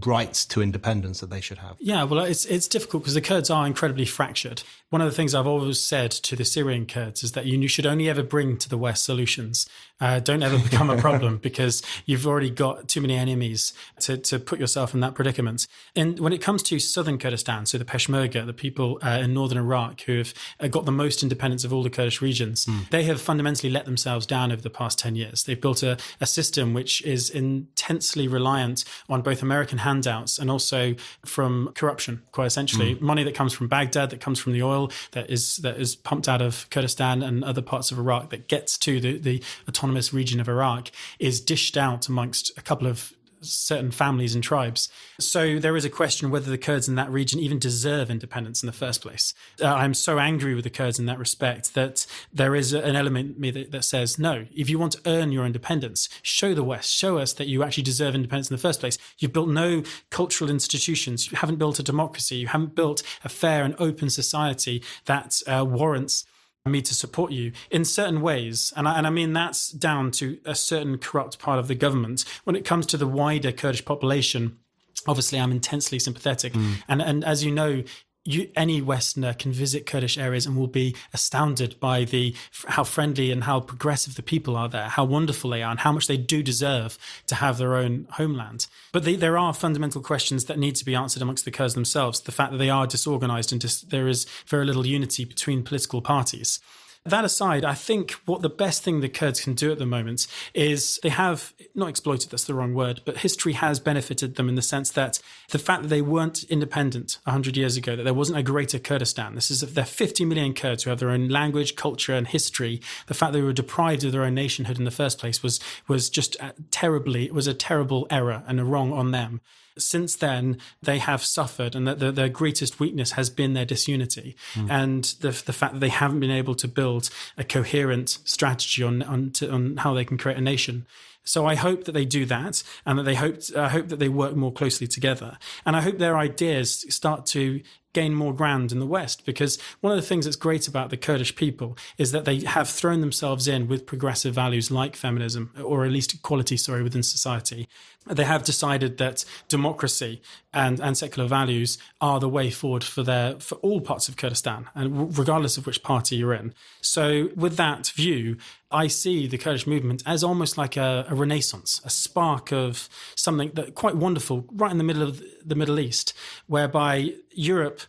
rights to independence that they should have? Yeah, well, it's difficult because the Kurds are incredibly fractured. One of the things I've always said to the Syrian Kurds is that you should only ever bring to the West solutions. Don't ever become a problem because you've already got too many enemies to put yourself in that predicament. And when it comes to southern Kurdistan, so the Peshmerga, the people in northern Iraq who have got the most independence of all the Kurdish regions, they have fundamentally let themselves down over the past 10 years. They've built a system which is intensely reliant on both American handouts and also from corruption, quite essentially. Money that comes from Baghdad, that comes from the oil, that is pumped out of Kurdistan and other parts of Iraq, that gets to the autonomous region of Iraq, is dished out amongst a couple of certain families and tribes. So there is a question whether the Kurds in that region even deserve independence in the first place. I'm so angry with the Kurds in that respect that there is an element in me that says, no, if you want to earn your independence, show the West, show us that you actually deserve independence in the first place. You've built no cultural institutions. You haven't built a democracy. You haven't built a fair and open society that warrants me to support you in certain ways. And I mean, that's down to a certain corrupt part of the government. When it comes to the wider Kurdish population, obviously I'm intensely sympathetic. And as you know, any Westerner can visit Kurdish areas and will be astounded by how friendly and how progressive the people are there, how wonderful they are, and how much they do deserve to have their own homeland. But there are fundamental questions that need to be answered amongst the Kurds themselves. The fact that they are disorganized and there is very little unity between political parties. That aside, I think what the best thing the Kurds can do at the moment is they have, not exploited, that's the wrong word, but history has benefited them in the sense that the fact that they weren't independent 100 years ago, that there wasn't a greater Kurdistan. There are 50 million Kurds who have their own language, culture and history. The fact that they were deprived of their own nationhood in the first place was just a terrible error and a wrong on them. Since then, they have suffered, and that their greatest weakness has been their disunity and the fact that they haven't been able to build a coherent strategy on how they can create a nation. So I hope that they do that, and that I hope that they work more closely together. And I hope their ideas start to gain more ground in the West, because one of the things that's great about the Kurdish people is that they have thrown themselves in with progressive values like feminism, or at least equality, within society. They have decided that democracy and secular values are the way forward for all parts of Kurdistan, and regardless of which party you're in. So with that view, I see the Kurdish movement as almost like a renaissance, a spark of something that quite wonderful right in the middle of the Middle East, whereby Europe,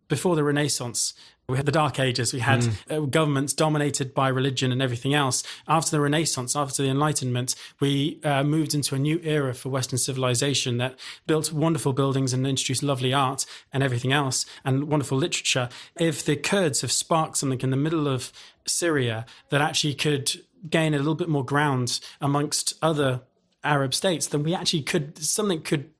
before the Renaissance, we had the Dark Ages, we had governments dominated by religion and everything else. After the Renaissance, after the Enlightenment, we moved into a new era for Western civilization that built wonderful buildings and introduced lovely art and everything else, and wonderful literature. If the Kurds have sparked something in the middle of Syria that actually could gain a little bit more ground amongst other Arab states, then something could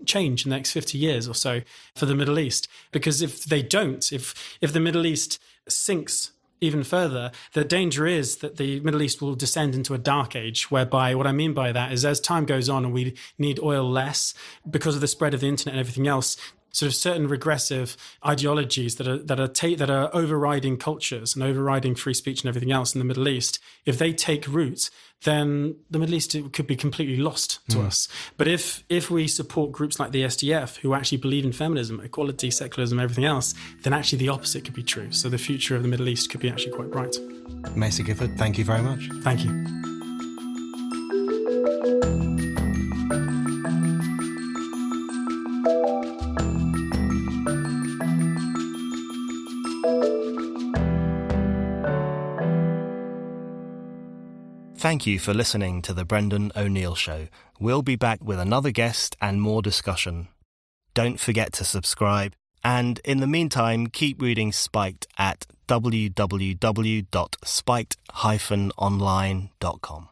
change in the next 50 years or so for the Middle East. Because if they don't, if the Middle East sinks even further, the danger is that the Middle East will descend into a dark age, whereby what I mean by that is as time goes on and we need oil less because of the spread of the internet and everything else, sort of certain regressive ideologies that are overriding cultures and overriding free speech and everything else in the Middle East, if they take root, then the Middle East could be completely lost to us. But if we support groups like the SDF, who actually believe in feminism, equality, secularism, everything else, then actually the opposite could be true. So the future of the Middle East could be actually quite bright. Macer Gifford, thank you very much. Thank you. Thank you for listening to The Brendan O'Neill Show. We'll be back with another guest and more discussion. Don't forget to subscribe, and in the meantime, keep reading Spiked at www.spiked-online.com.